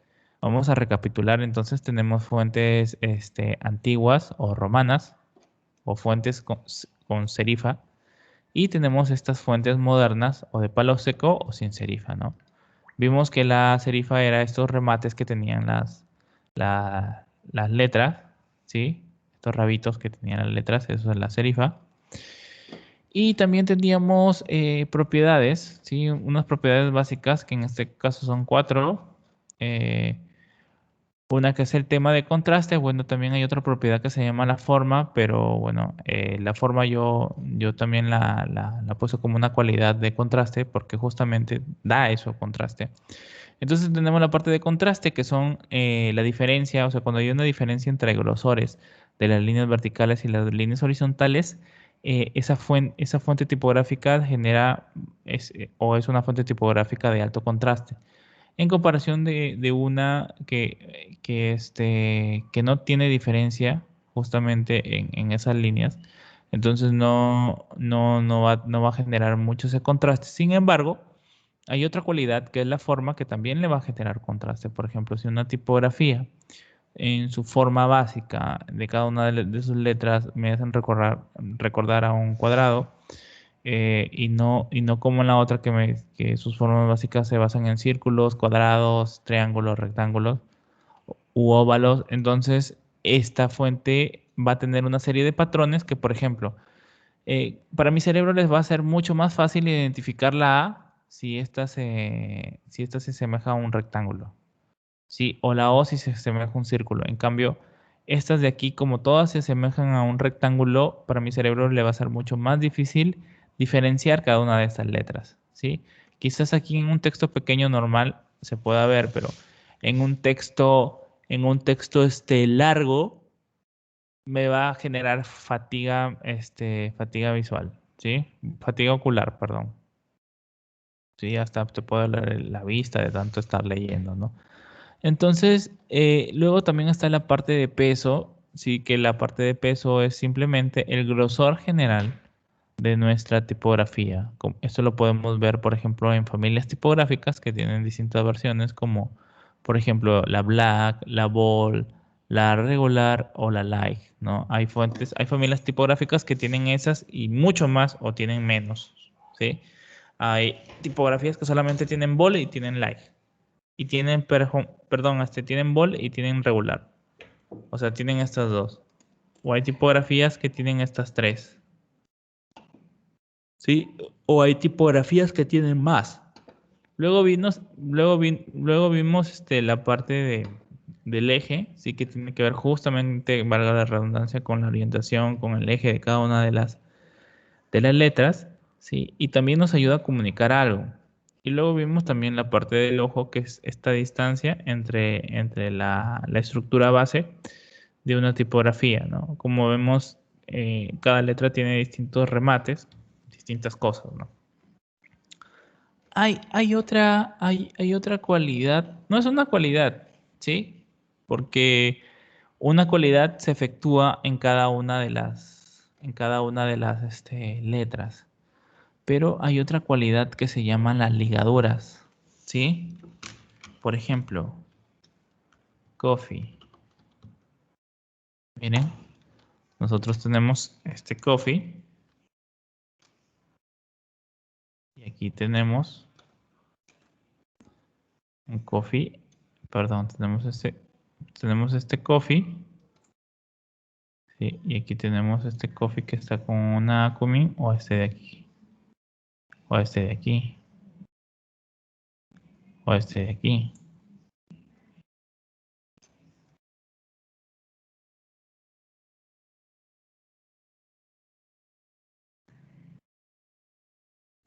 Vamos a recapitular, entonces tenemos fuentes antiguas o romanas, o fuentes con serifa, y tenemos estas fuentes modernas o de palo seco o sin serifa, ¿no? Vimos que la serifa era estos remates que tenían las letras, ¿sí? Estos rabitos que tenían las letras, eso es la serifa. Y también teníamos propiedades, ¿sí? Unas propiedades básicas, que en este caso son cuatro. Eh, una que es el tema de contraste. Bueno, también hay otra propiedad que se llama la forma, pero bueno, la forma yo también la puse como una cualidad de contraste porque justamente da eso, contraste. Entonces tenemos la parte de contraste, que son la diferencia, o sea, cuando hay una diferencia entre grosores de las líneas verticales y las líneas horizontales, esa fuente tipográfica genera, o es una fuente tipográfica de alto contraste, en comparación de una que no tiene diferencia justamente en esas líneas. Entonces no va a generar mucho ese contraste. Sin embargo, hay otra cualidad que es la forma, que también le va a generar contraste. Por ejemplo, si una tipografía en su forma básica de cada una de sus letras me hacen recordar a un cuadrado, y no como en la otra que sus formas básicas se basan en círculos, cuadrados, triángulos, rectángulos u óvalos. Entonces esta fuente va a tener una serie de patrones que, por ejemplo, para mi cerebro les va a ser mucho más fácil identificar la A si esta se asemeja a un rectángulo, ¿sí? O la O si se asemeja a un círculo. En cambio, estas de aquí, como todas se asemejan a un rectángulo, para mi cerebro le va a ser mucho más difícil diferenciar cada una de estas letras, ¿sí? Quizás aquí en un texto pequeño normal se pueda ver, pero en un texto en un texto largo, me va a generar fatiga, fatiga visual, ¿sí? Fatiga ocular, perdón. Sí, hasta te puede doler la vista de tanto estar leyendo, ¿no? Entonces, luego también está la parte de peso, sí, que la parte de peso es simplemente el grosor general de nuestra tipografía. Esto lo podemos ver, por ejemplo, en familias tipográficas que tienen distintas versiones, como por ejemplo la Black, la Bold, la regular o la Light, ¿no? Hay familias tipográficas que tienen esas y mucho más o tienen menos, ¿sí? Hay tipografías que solamente tienen Bold y tienen Light. Y tienen, perdón, tienen Bold y tienen regular. O sea, tienen estas dos. O hay tipografías que tienen estas tres. ¿Sí? O hay tipografías que tienen más. Luego vimos la parte del eje, sí que tiene que ver justamente, valga la redundancia, con la orientación, con el eje de cada una de las letras, ¿sí? Y también nos ayuda a comunicar algo. Y luego vimos también la parte del ojo, que es esta distancia entre la estructura base de una tipografía, ¿no? Como vemos, cada letra tiene distintos remates, distintas cosas, ¿no? Hay otra cualidad, no es una cualidad, ¿sí? Porque una cualidad se efectúa en cada una de las letras. Pero hay otra cualidad que se llaman las ligaduras, ¿sí? Por ejemplo, coffee. Miren, nosotros tenemos este coffee y aquí tenemos un coffee, perdón, tenemos este coffee, ¿sí? Y aquí tenemos este coffee que está con una cumin o este de aquí, o este de aquí, o este de aquí.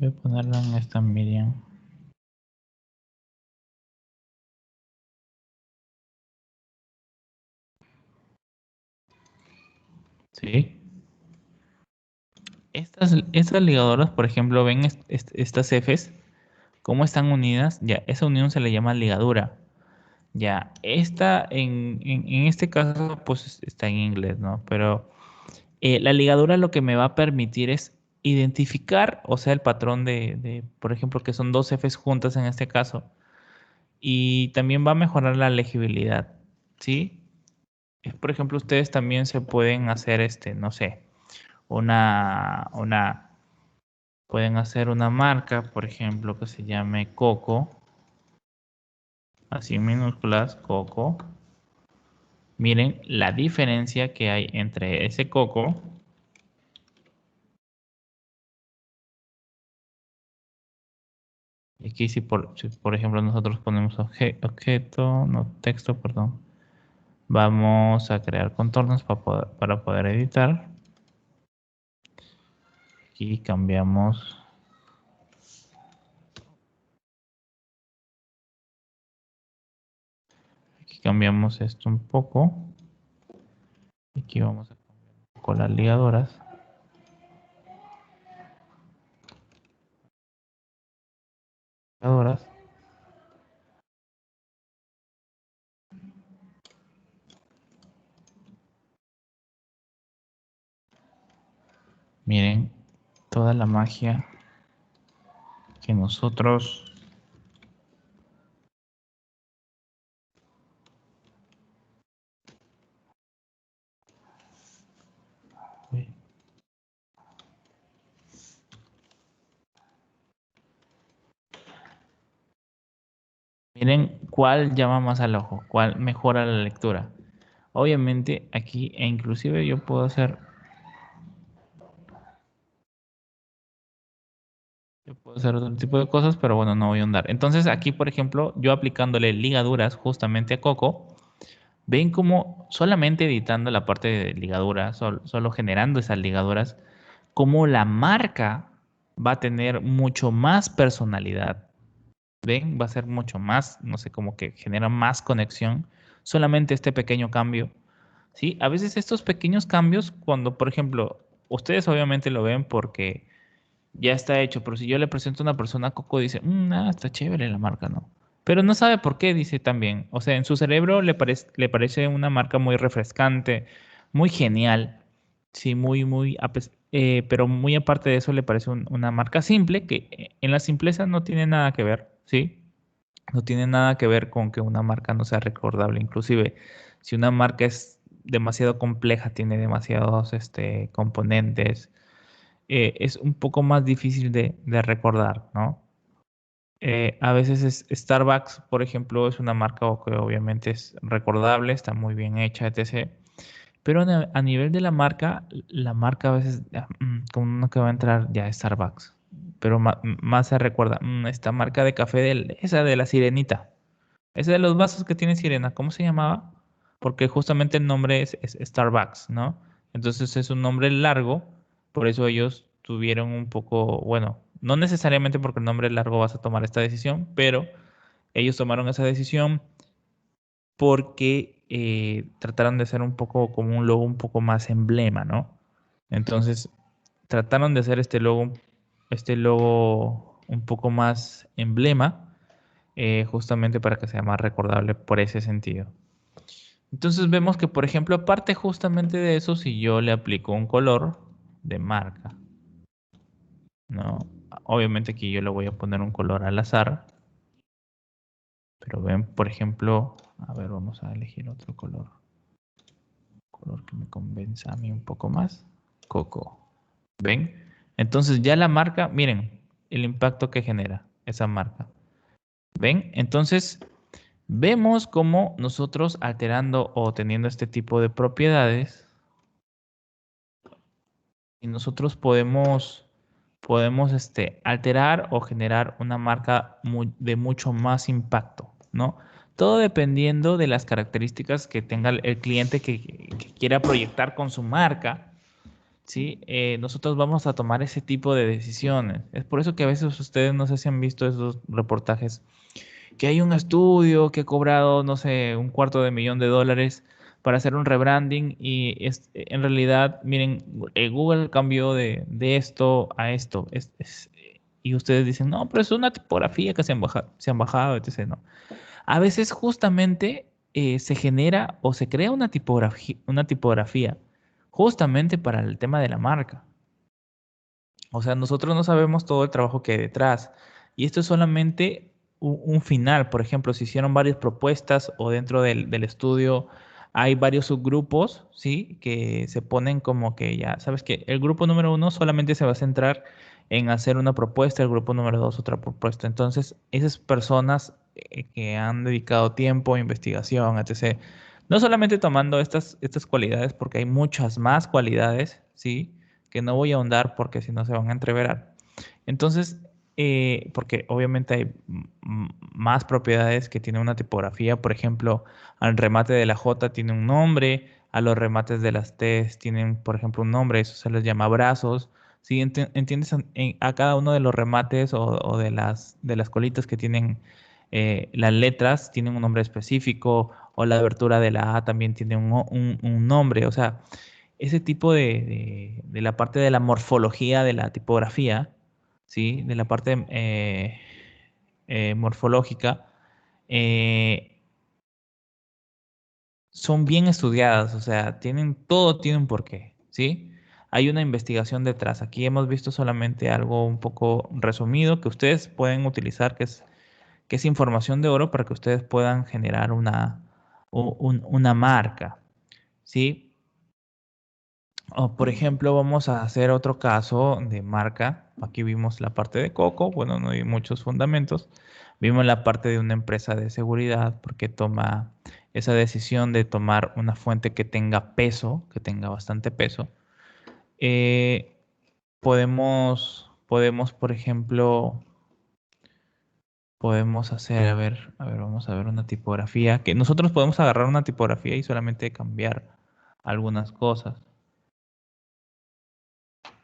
Voy a ponerlo en esta median. ¿Sí? Estas ligaduras, por ejemplo, ven estas Fs, cómo están unidas. Ya, esa unión se le llama ligadura. Ya, esta en este caso, pues está en inglés, ¿no? Pero la ligadura lo que me va a permitir es identificar, o sea, el patrón por ejemplo, que son dos Fs juntas en este caso. Y también va a mejorar la legibilidad, ¿sí? Por ejemplo, ustedes también se pueden hacer, no sé, pueden hacer una marca, por ejemplo, que se llame Coco, así en minúsculas, Coco. Miren la diferencia que hay entre ese Coco y aquí si por ejemplo nosotros ponemos objeto, no texto, perdón. Vamos a crear contornos para poder editar. Aquí cambiamos esto un poco. Aquí vamos a cambiar un poco las ligadoras. Miren toda la magia que nosotros... Uy. Miren cuál llama más al ojo, cuál mejora la lectura. Obviamente aquí, e inclusive yo puedo hacer otro tipo de cosas, pero bueno, no voy a ahondar. Entonces aquí, por ejemplo, yo aplicándole ligaduras justamente a Coco, ven como solamente editando la parte de ligaduras, solo generando esas ligaduras, como la marca va a tener mucho más personalidad. ¿Ven? Va a ser mucho más, no sé, como que genera más conexión solamente este pequeño cambio, ¿sí? A veces estos pequeños cambios, cuando, por ejemplo, ustedes obviamente lo ven porque ya está hecho, pero si yo le presento a una persona Coco, dice, está chévere la marca, ¿no? Pero no sabe por qué, dice también. O sea, en su cerebro le parece una marca muy refrescante, muy genial, sí, pero muy aparte de eso le parece una marca simple que en la simpleza no tiene nada que ver, ¿sí? No tiene nada que ver con que una marca no sea recordable. Inclusive, si una marca es demasiado compleja, tiene demasiados componentes, es un poco más difícil de recordar, ¿no? A veces Starbucks, por ejemplo, es una marca que obviamente es recordable, está muy bien hecha, etc. Pero a nivel de la marca a veces, como uno que va a entrar ya a Starbucks, pero más se recuerda, esta marca de café, esa de la sirenita, ese de los vasos que tiene sirena, ¿cómo se llamaba? Porque justamente el nombre es Starbucks, ¿no? Entonces es un nombre largo, por eso ellos tuvieron un poco, bueno, no necesariamente porque el nombre es largo vas a tomar esta decisión, pero ellos tomaron esa decisión porque trataron de ser un poco como un logo un poco más emblema, ¿no? Entonces trataron de hacer este logo un poco más emblema, justamente para que sea más recordable por ese sentido. Entonces vemos que, por ejemplo, aparte justamente de eso, si yo le aplico un color de marca, ¿no? Obviamente aquí yo le voy a poner un color al azar, pero ven, por ejemplo, a ver, vamos a elegir otro color que me convenza a mí un poco más, coco. ¿Ven? Entonces ya la marca, miren el impacto que genera esa marca. ¿Ven? Entonces vemos cómo nosotros alterando o teniendo este tipo de propiedades, y nosotros podemos alterar o generar una marca de mucho más impacto, ¿no? Todo dependiendo de las características que tenga el cliente que quiera proyectar con su marca, ¿sí? Nosotros vamos a tomar ese tipo de decisiones. Es por eso que a veces ustedes no sé si han visto esos reportajes que hay un estudio que ha cobrado, no sé, $250,000 para hacer un rebranding y en realidad, miren, Google cambió de esto a esto. Y ustedes dicen, no, pero es una tipografía que se han bajado, etc. No. A veces justamente se genera o se crea una tipografía justamente para el tema de la marca. O sea, nosotros no sabemos todo el trabajo que hay detrás. Y esto es solamente un final. Por ejemplo, se hicieron varias propuestas o dentro del estudio hay varios subgrupos, ¿sí? Que se ponen como que ya, sabes que el grupo número uno solamente se va a centrar en hacer una propuesta, el grupo número dos otra propuesta. Entonces, esas personas que han dedicado tiempo, investigación, etc., no solamente tomando estas cualidades, porque hay muchas más cualidades, ¿sí? Que no voy a ahondar porque si no se van a entreverar. Entonces, porque obviamente hay más propiedades que tienen una tipografía, por ejemplo, al remate de la J tiene un nombre, a los remates de las T tienen, por ejemplo, un nombre, eso se les llama brazos. ¿Sí? ¿Entiendes? A cada uno de los remates o de las colitas que tienen las letras tienen un nombre específico, o la abertura de la A también tiene un nombre, o sea, ese tipo de la parte de la morfología de la tipografía, ¿sí? De la parte morfológica, eh, son bien estudiadas, o sea, todo tiene un porqué, ¿sí? Hay una investigación detrás. Aquí hemos visto solamente algo un poco resumido que ustedes pueden utilizar, que es información de oro para que ustedes puedan generar una marca, ¿sí? O, por ejemplo, vamos a hacer otro caso de marca. Aquí vimos la parte de Coco, bueno, no hay muchos fundamentos. Vimos la parte de una empresa de seguridad porque toma esa decisión de tomar una fuente que tenga peso, que tenga bastante peso. Eh, por ejemplo, podemos hacer, a ver, vamos a ver una tipografía, que nosotros podemos agarrar una tipografía y solamente cambiar algunas cosas.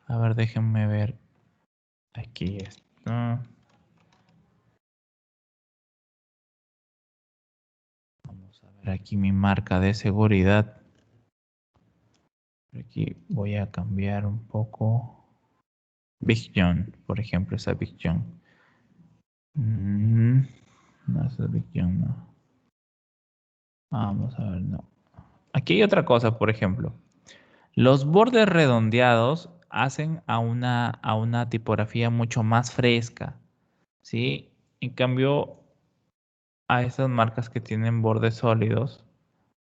A ver, déjenme ver. Aquí está. Vamos a aquí mi marca de seguridad. Aquí voy a cambiar un poco. Big John, por ejemplo, esa Big John. No, esa Big John no. Vamos a ver, no. Aquí hay otra cosa, por ejemplo. Los bordes redondeados hacen a una tipografía mucho más fresca, ¿sí? En cambio, a esas marcas que tienen bordes sólidos,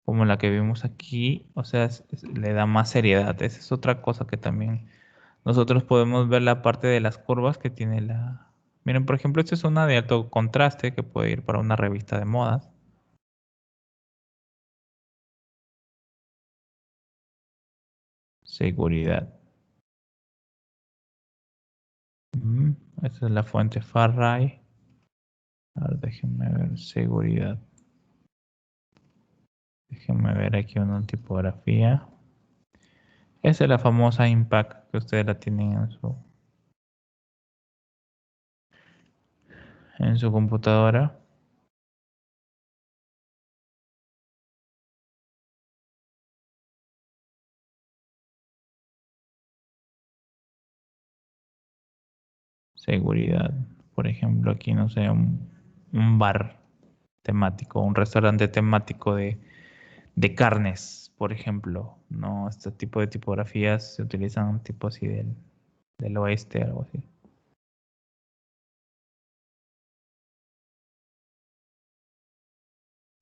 como la que vimos aquí, o sea, le da más seriedad. Esa es otra cosa que también nosotros podemos ver la parte de las curvas que tiene la... Miren, por ejemplo, esta es una de alto contraste que puede ir para una revista de modas. Seguridad. Mm, Esta es la fuente Farray. Ahora déjenme ver seguridad. Déjenme ver aquí una tipografía. Esa es la famosa Impact que ustedes la tienen en su computadora. Seguridad. Por ejemplo, aquí no sé, un bar temático, un restaurante temático de carnes, por ejemplo. No, este tipo de tipografías se utilizan tipo así del oeste, algo así.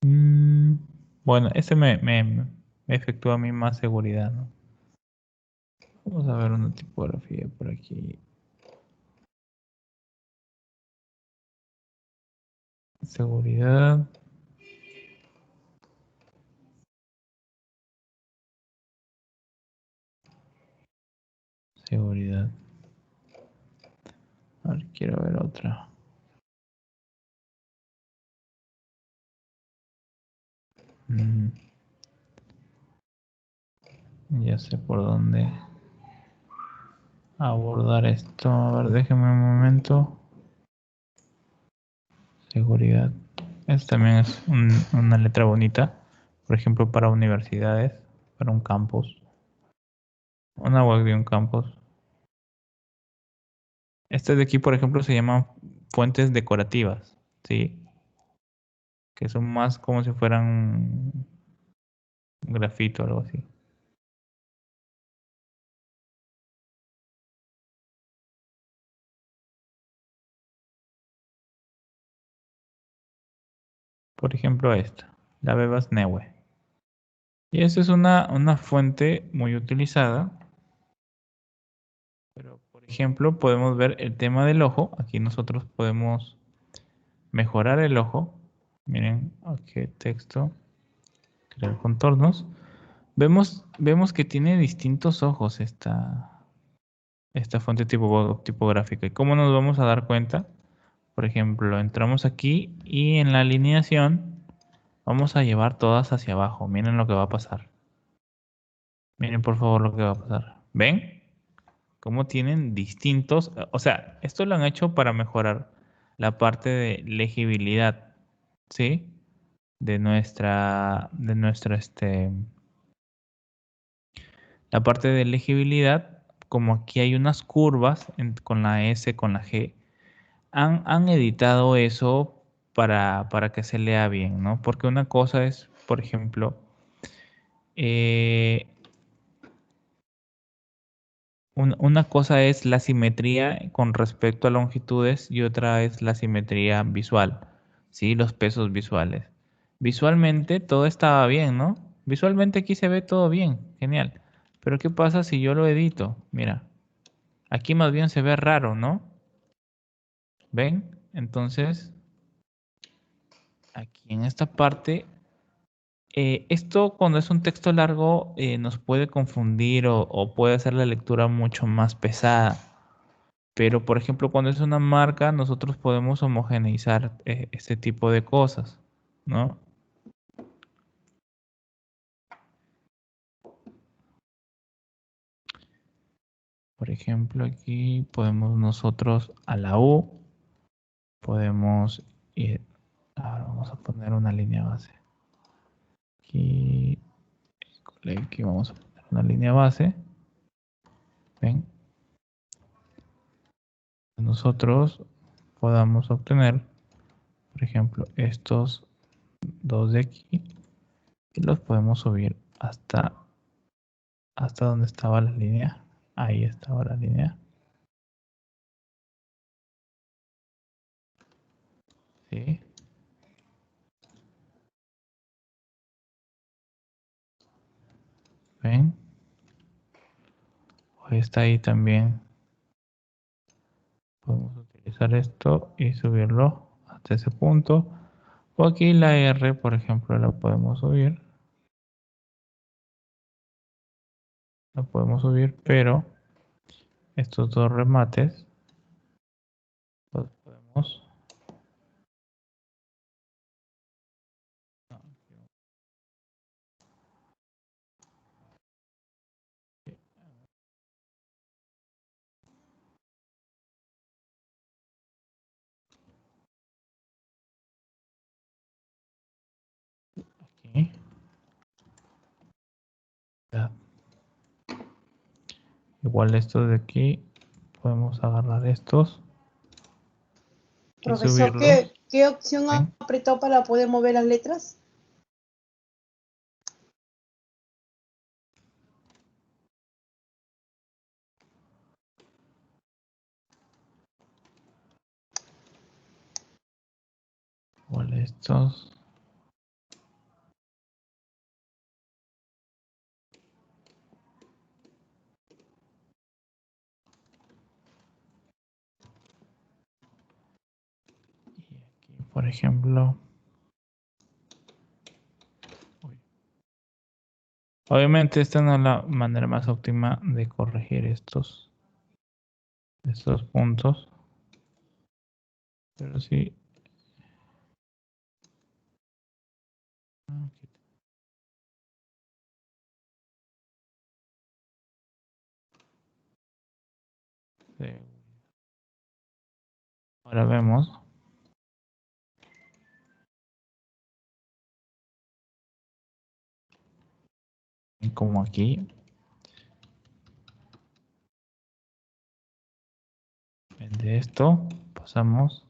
Mm, bueno, ese me efectúa a mí más seguridad, ¿no? Vamos a ver una tipografía por aquí. Seguridad. Seguridad. A ver, quiero ver otra. Mm, ya sé por dónde abordar esto. A ver, déjeme un momento. Seguridad. Esta también es una letra bonita. Por ejemplo, para universidades, para un campus. Una web de un campus. Este de aquí, por ejemplo, se llaman fuentes decorativas, ¿sí? Que son más como si fueran un grafito o algo así. Por ejemplo, esta, la Bebas Neue. Y esta es una fuente muy utilizada. Pero, por ejemplo, podemos ver el tema del ojo. Aquí nosotros podemos mejorar el ojo. Miren, aquí texto, crear contornos. Vemos que tiene distintos ojos esta fuente tipográfica. ¿Y cómo nos vamos a dar cuenta? Por ejemplo, entramos aquí y en la alineación vamos a llevar todas hacia abajo. Miren lo que va a pasar. Miren por favor lo que va a pasar. ¿Ven? Cómo tienen distintos, o sea, esto lo han hecho para mejorar la parte de legibilidad, ¿sí? La parte de legibilidad, como aquí hay unas curvas con la S, con la G, han editado eso para que se lea bien, ¿no? Porque una cosa es, por ejemplo, eh, una cosa es la simetría con respecto a longitudes y otra es la simetría visual, ¿sí? Los pesos visuales. Visualmente todo estaba bien, ¿no? Visualmente aquí se ve todo bien, genial. Pero ¿qué pasa si yo lo edito? Mira, aquí más bien se ve raro, ¿no? ¿Ven? Entonces, aquí en esta parte, esto cuando es un texto largo nos puede confundir o puede hacer la lectura mucho más pesada. Pero, por ejemplo, cuando es una marca, nosotros podemos homogeneizar este tipo de cosas, ¿no? Por ejemplo, aquí podemos nosotros a la U, podemos ir, ahora vamos a poner una línea base. aquí vamos a poner una línea base. ¿Ven? Nosotros podamos obtener, por ejemplo, estos dos de aquí y los podemos subir hasta donde estaba la línea. Ahí estaba la línea. ¿Sí? ¿Ven? Está ahí también. Podemos utilizar esto y subirlo hasta ese punto. O aquí la R, por ejemplo, la podemos subir. La podemos subir, pero estos dos remates los podemos... Aquí. Ya. Igual estos de aquí, podemos agarrar estos y Profesor, subirlos. ¿qué opción ha ¿Ven? apretado para poder mover las letras? Igual estos. Y aquí, por ejemplo. Obviamente esta no es la manera más óptima de corregir estos puntos. Pero sí. Ahora vemos. Como aquí. De esto pasamos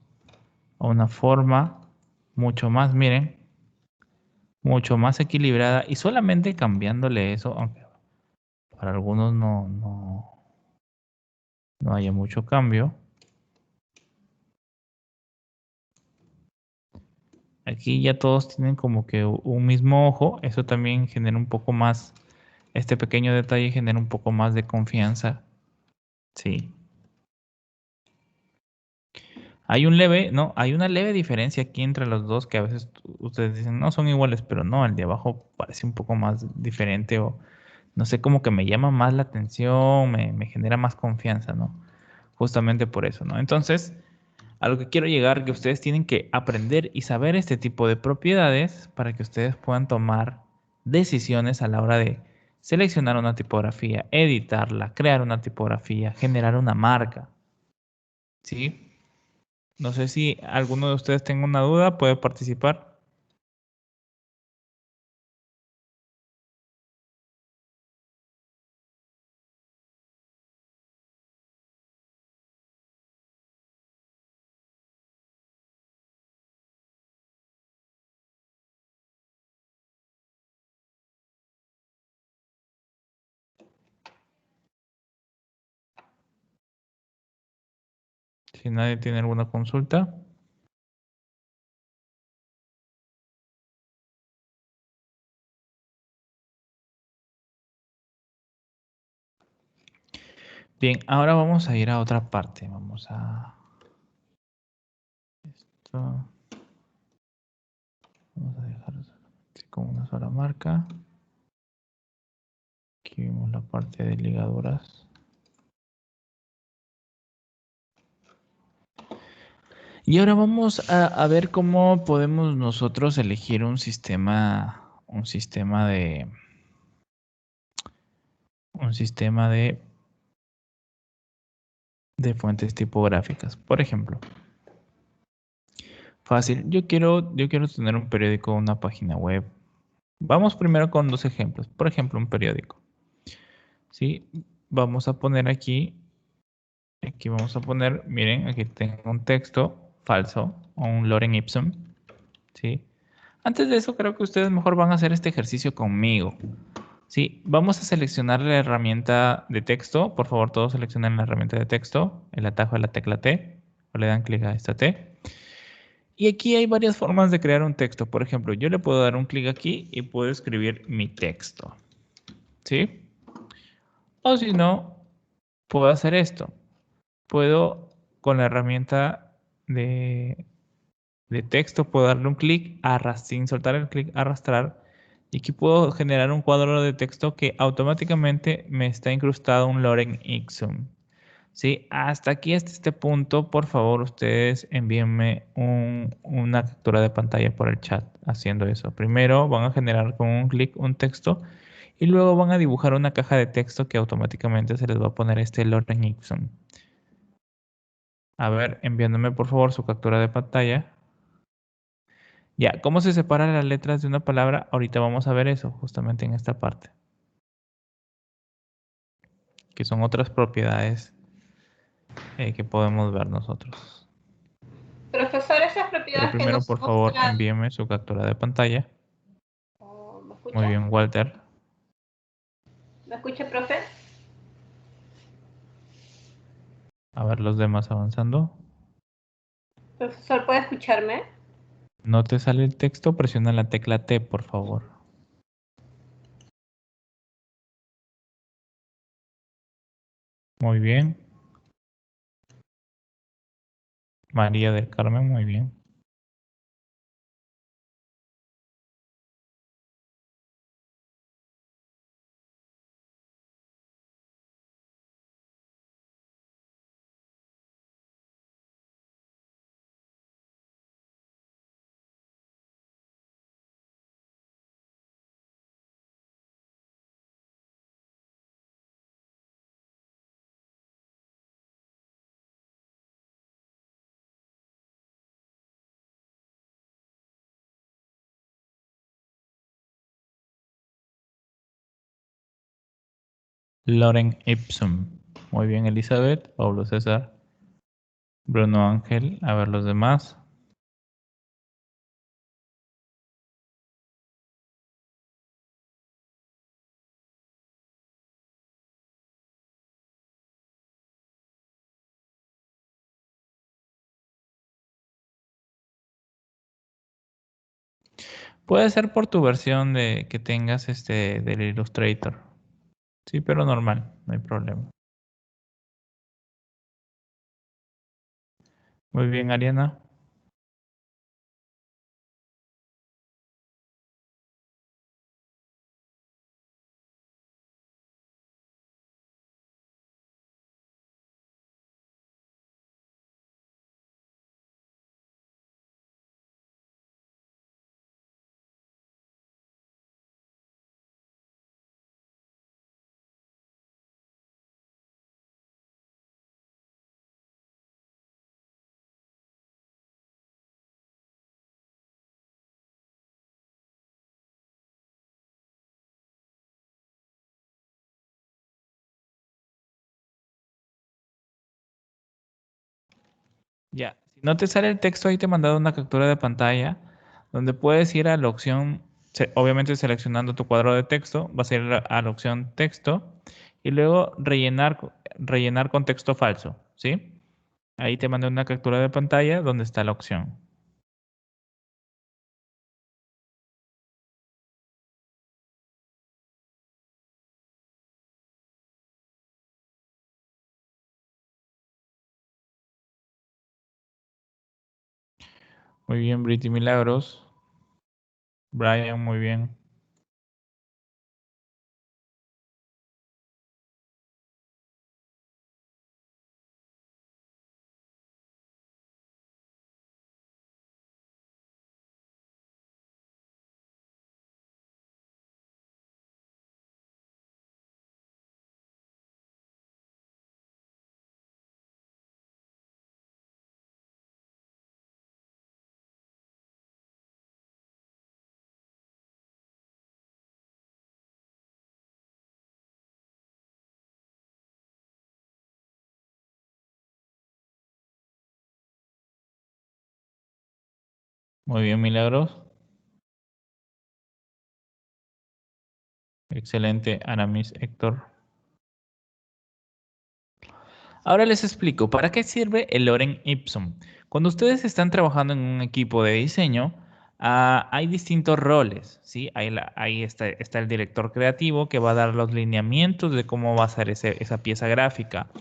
a una forma mucho más, miren, mucho más equilibrada y solamente cambiándole eso, aunque para algunos no haya mucho cambio. Aquí ya todos tienen como que un mismo ojo, eso también genera un poco más, este pequeño detalle genera un poco más de confianza. Sí. Hay una leve diferencia aquí entre los dos que a veces ustedes dicen no son iguales, pero no, el de abajo parece un poco más diferente o no sé, como que me llama más la atención, me genera más confianza, ¿no? Justamente por eso, ¿no? Entonces, a lo que quiero llegar, que ustedes tienen que aprender y saber este tipo de propiedades para que ustedes puedan tomar decisiones a la hora de seleccionar una tipografía, editarla, crear una tipografía, generar una marca, ¿sí? No sé si alguno de ustedes tenga una duda, puede participar. Si nadie tiene alguna consulta. Bien, ahora vamos a ir a otra parte. Vamos a... Esto. Vamos a dejar solamente con una sola marca. Aquí vemos la parte de ligaduras. Y ahora vamos a ver cómo podemos nosotros elegir un sistema de fuentes tipográficas. Por ejemplo, fácil, yo quiero tener un periódico, una página web, Vamos primero con dos ejemplos. Por ejemplo, un periódico. ¿Sí? Vamos a poner aquí vamos a poner, miren, aquí tengo un texto falso o un lorem ipsum. ¿Sí? Antes de eso, creo que ustedes mejor van a hacer este ejercicio conmigo. Sí, vamos a seleccionar la herramienta de texto. Por favor, todos seleccionen la herramienta de texto, el atajo de la tecla T, o le dan clic a esta T. Y aquí hay varias formas de crear un texto. Por ejemplo, yo le puedo dar un clic aquí y puedo escribir mi texto. ¿Sí? O si no, puedo hacer esto. Puedo, con la herramienta de texto, puedo darle un clic, sin soltar el clic, arrastrar. Y aquí puedo generar un cuadro de texto que automáticamente me está incrustado un lorem ipsum. Sí, hasta aquí, hasta este punto, por favor, ustedes envíenme una captura de pantalla por el chat haciendo eso. Primero van a generar con un clic un texto y luego van a dibujar una caja de texto que automáticamente se les va a poner este lorem ipsum. A ver, enviándome por favor su captura de pantalla. Ya, ¿cómo se separan las letras de una palabra? Ahorita vamos a ver eso, justamente en esta parte, que son otras propiedades que podemos ver nosotros. Profesor, esas Pero propiedades que primero, nos por favor, muestra... envíeme su captura de pantalla. ¿Me Muy escucha? bien, Walter. ¿Me escucha, profe? A ver los demás avanzando. Profesor, ¿puede escucharme? No te sale el texto, presiona la tecla T, por favor. Muy bien. María del Carmen, muy bien. Lorem ipsum. Muy bien, Elizabeth. Pablo César. Bruno Ángel. A ver los demás. Puede ser por tu versión de que tengas del Illustrator. Sí, pero normal, no hay problema. Muy bien, Ariana. Ya, si no te sale el texto, ahí te he mandado una captura de pantalla donde puedes ir a la opción, obviamente seleccionando tu cuadro de texto, vas a ir a la opción texto y luego rellenar con texto falso, ¿sí? Ahí te mandé una captura de pantalla donde está la opción. Muy bien, Brity Milagros. Brian, muy bien. Muy bien, Milagros. Excelente, Aramis, Héctor. Ahora les explico, ¿para qué sirve el Lorem Ipsum? Cuando ustedes están trabajando en un equipo de diseño, hay distintos roles, ¿sí? Ahí está el director creativo que va a dar los lineamientos de cómo va a ser esa pieza gráfica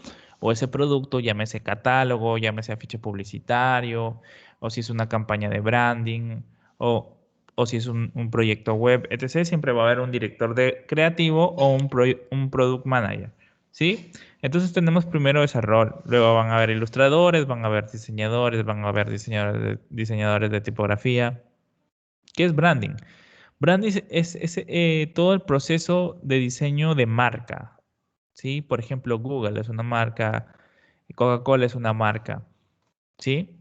o ese producto, llámese catálogo, llámese afiche publicitario, o si es una campaña de branding, o, o si es un proyecto web, etc. Siempre va a haber un director creativo o un product manager, ¿sí? Entonces tenemos primero ese rol, luego van a haber ilustradores, van a haber diseñadores, van a haber diseñadores de tipografía. ¿Qué es branding? Branding es todo el proceso de diseño de marca, ¿sí? Por ejemplo, Google es una marca, Coca-Cola es una marca, ¿sí?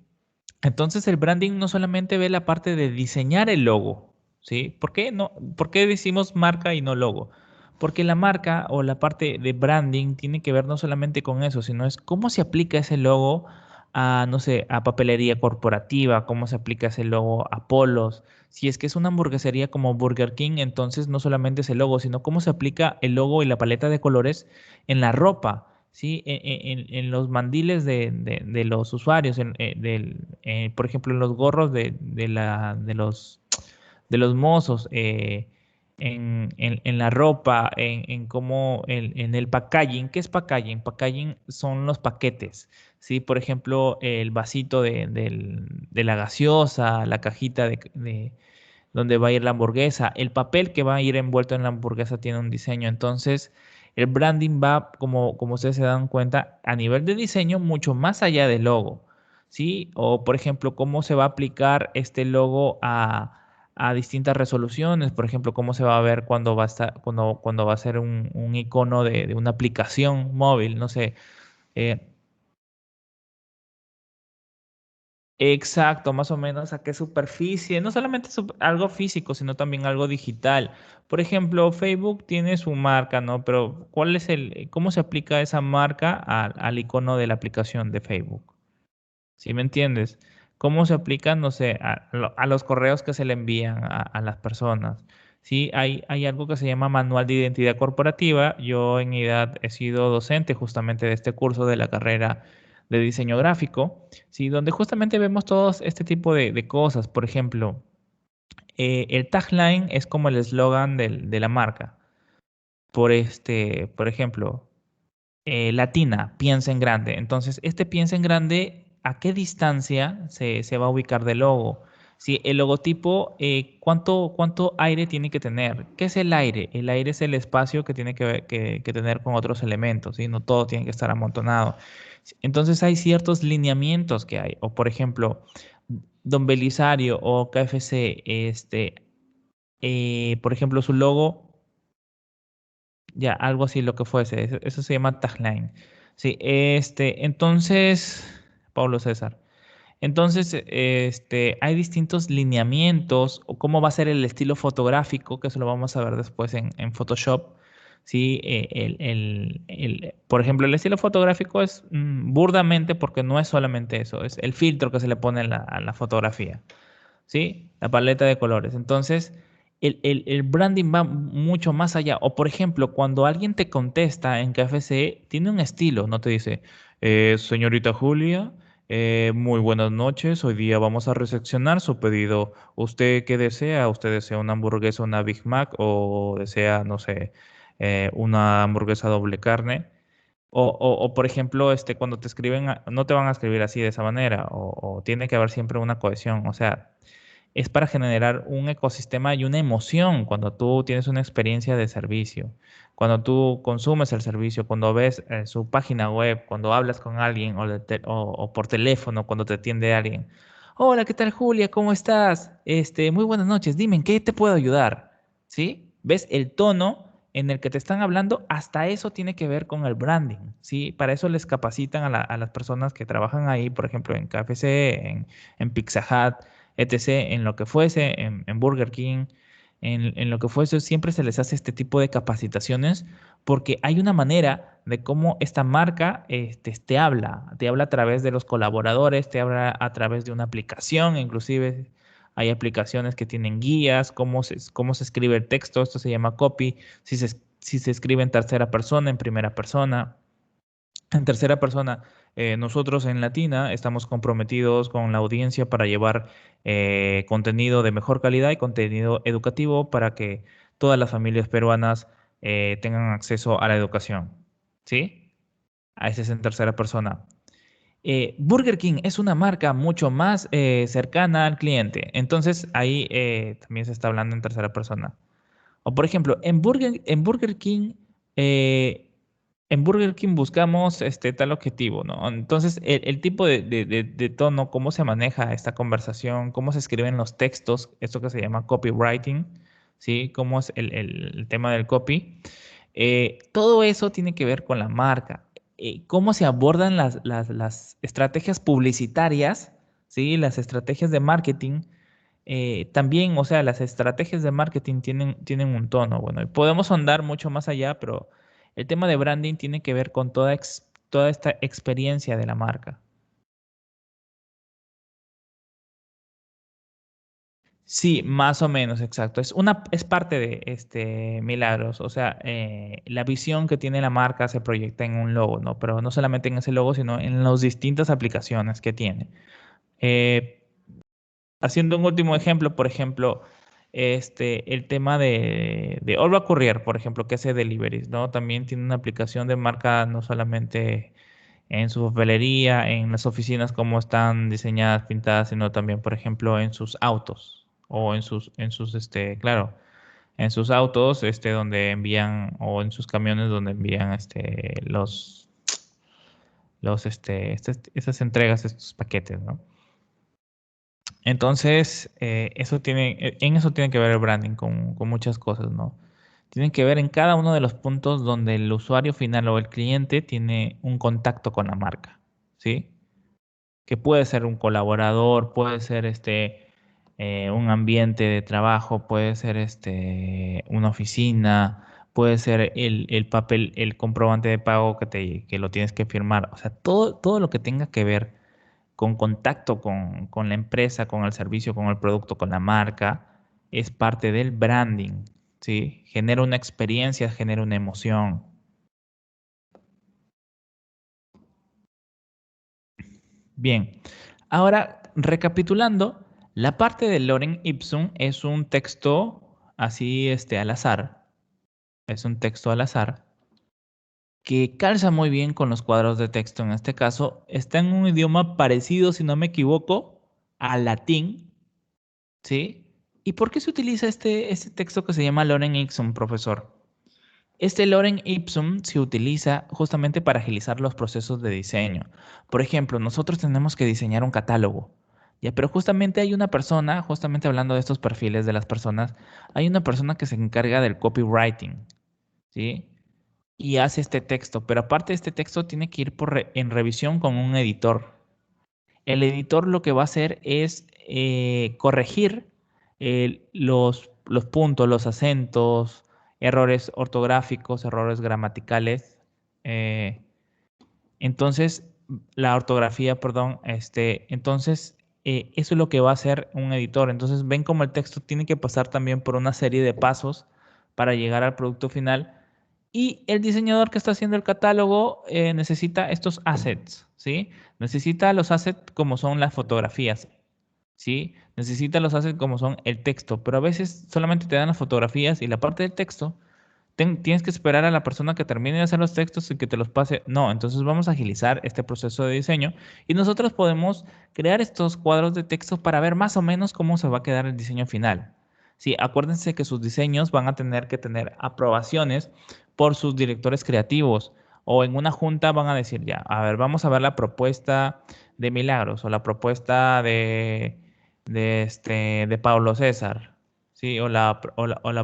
Entonces el branding no solamente ve la parte de diseñar el logo, ¿sí? ¿Por qué no? ¿Por qué decimos marca y no logo? Porque la marca o la parte de branding tiene que ver no solamente con eso, sino es cómo se aplica ese logo a, no sé, a papelería corporativa, cómo se aplica ese logo a polos. Si es que es una hamburguesería como Burger King, entonces no solamente es el logo, sino cómo se aplica el logo y la paleta de colores en la ropa. ¿Sí? En los mandiles de los usuarios, por ejemplo, en los gorros de los mozos, en la ropa, en cómo, en el packaging. ¿Qué es packaging? Packaging son los paquetes, ¿sí? Por ejemplo, el vasito de la gaseosa, la cajita de donde va a ir la hamburguesa. El papel que va a ir envuelto en la hamburguesa tiene un diseño. Entonces, el branding va, como ustedes se dan cuenta, a nivel de diseño, mucho más allá del logo, ¿sí? O, por ejemplo, cómo se va a aplicar este logo a distintas resoluciones. Por ejemplo, cómo se va a ver cuando va a estar, cuando va a ser un icono de una aplicación móvil, no sé. eh, Exacto, más o menos a qué superficie, no solamente algo físico, sino también algo digital. Por ejemplo, Facebook tiene su marca, ¿no? Pero cómo se aplica esa marca al icono de la aplicación de Facebook? ¿Sí me entiendes? ¿Cómo se aplica, no sé, a los correos que se le envían a las personas? Sí, hay algo que se llama Manual de Identidad Corporativa. Yo en edad he sido docente justamente de este curso de la carrera de diseño gráfico, sí, donde justamente vemos todos este tipo de cosas. Por ejemplo, el tagline es como el eslogan de la marca. Por ejemplo, latina, piensa en grande. Entonces, este piensa en grande, ¿a qué distancia se va a ubicar del logo? Si el logotipo, ¿cuánto aire tiene que tener? ¿Qué es el aire? El aire es el espacio que tiene que tener con otros elementos, ¿sí? No todo tiene que estar amontonado. Entonces hay ciertos lineamientos que hay. O por ejemplo, Don Belisario o KFC, por ejemplo, su logo ya, algo así lo que fuese. Eso se llama tagline. Sí, entonces, Pablo César. Entonces, hay distintos lineamientos o cómo va a ser el estilo fotográfico, que eso lo vamos a ver después en Photoshop. Sí, por ejemplo, el estilo fotográfico es burdamente porque no es solamente eso, es el filtro que se le pone a la fotografía. ¿Sí? La paleta de colores. Entonces, el branding va mucho más allá. O, por ejemplo, cuando alguien te contesta en KFC, tiene un estilo, no te dice, señorita Julia, muy buenas noches, hoy día vamos a recepcionar su pedido. ¿Usted qué desea? ¿Usted desea una hamburguesa, una Big Mac o desea, no sé, una hamburguesa doble carne? O, por ejemplo, cuando te escriben, no te van a escribir así de esa manera, o tiene que haber siempre una cohesión. O sea, es para generar un ecosistema y una emoción cuando tú tienes una experiencia de servicio, cuando tú consumes el servicio, cuando ves su página web, cuando hablas con alguien o por teléfono, cuando te atiende alguien. Hola, ¿qué tal, Julia? ¿Cómo estás? Muy buenas noches. Dime, ¿en qué te puedo ayudar? ¿Sí? ¿Ves el tono en el que te están hablando? Hasta eso tiene que ver con el branding, ¿sí? Para eso les capacitan a las personas que trabajan ahí, por ejemplo, en KFC, en Pizza Hut, etc., en lo que fuese, en Burger King, en lo que fuese, siempre se les hace este tipo de capacitaciones porque hay una manera de cómo esta marca te habla a través de los colaboradores, te habla a través de una aplicación, inclusive Hay aplicaciones que tienen guías, cómo se escribe el texto, esto se llama copy, si se escribe en tercera persona, en primera persona. En tercera persona, nosotros en Latina estamos comprometidos con la audiencia para llevar contenido de mejor calidad y contenido educativo para que todas las familias peruanas tengan acceso a la educación. ¿Sí? A ese es en tercera persona. Burger King es una marca mucho más cercana al cliente. Entonces ahí también se está hablando en tercera persona. O por ejemplo, eh, en Burger King buscamos tal objetivo, ¿no? Entonces, el tipo de tono, cómo se maneja esta conversación, cómo se escriben los textos, esto que se llama copywriting, ¿sí? Cómo es el tema del copy. Todo eso tiene que ver con la marca. Cómo se abordan las estrategias publicitarias, ¿sí? Las estrategias de marketing también, o sea, las estrategias de marketing tienen un tono, bueno, y podemos andar mucho más allá, pero el tema de branding tiene que ver con toda esta experiencia de la marca. Sí, más o menos, exacto. Es parte de Milagros. O sea, la visión que tiene la marca se proyecta en un logo, ¿no? Pero no solamente en ese logo, sino en las distintas aplicaciones que tiene. Eh, Haciendo un último ejemplo, por ejemplo, el tema de Olva Courier, por ejemplo, que hace deliveries, ¿no? También tiene una aplicación de marca no solamente en su papelería, en las oficinas, cómo están diseñadas, pintadas, sino también, por ejemplo, en sus autos o claro, en sus autos, donde envían, o en sus camiones donde envían, esas entregas, estos paquetes, ¿no? Entonces, en eso tiene que ver el branding con muchas cosas, ¿no? Tienen que ver en cada uno de los puntos donde el usuario final o el cliente tiene un contacto con la marca, ¿sí? Que puede ser un colaborador, puede ser un ambiente de trabajo, puede ser una oficina, puede ser el papel, el comprobante de pago que lo tienes que firmar. O sea, todo lo que tenga que ver con contacto con la empresa, con el servicio, con el producto, con la marca, es parte del branding, ¿sí? Genera una experiencia, genera una emoción. Bien, ahora recapitulando, la parte de Lorem Ipsum es un texto así al azar, es un texto al azar que calza muy bien con los cuadros de texto. En este caso, está en un idioma parecido, si no me equivoco, al latín, ¿sí? ¿Y por qué se utiliza este texto que se llama Lorem Ipsum, profesor? Este Lorem Ipsum se utiliza justamente para agilizar los procesos de diseño. Por ejemplo, nosotros tenemos que diseñar un catálogo, ya, pero justamente hay una persona, justamente hablando de estos perfiles de las personas, hay una persona que se encarga del copywriting, ¿sí? Y hace este texto, pero aparte de este texto tiene que ir en revisión con un editor. El editor lo que va a hacer es corregir los puntos, los acentos, errores ortográficos, errores gramaticales. eh, entonces, la ortografía, perdón, entonces, eso es lo que va a hacer un editor. Entonces, ven cómo el texto tiene que pasar también por una serie de pasos para llegar al producto final. Y el diseñador que está haciendo el catálogo necesita estos assets, ¿sí? Necesita los assets como son las fotografías, ¿sí? Necesita los assets como son el texto, pero a veces solamente te dan las fotografías y la parte del texto tienes que esperar a la persona que termine de hacer los textos y que te los pase. No, entonces vamos a agilizar este proceso de diseño y nosotros podemos crear estos cuadros de texto para ver más o menos cómo se va a quedar el diseño final. Sí, acuérdense que sus diseños van a tener que tener aprobaciones por sus directores creativos o en una junta van a decir ya, a ver, vamos a ver la propuesta de Milagros o la propuesta de Pablo César, sí, o la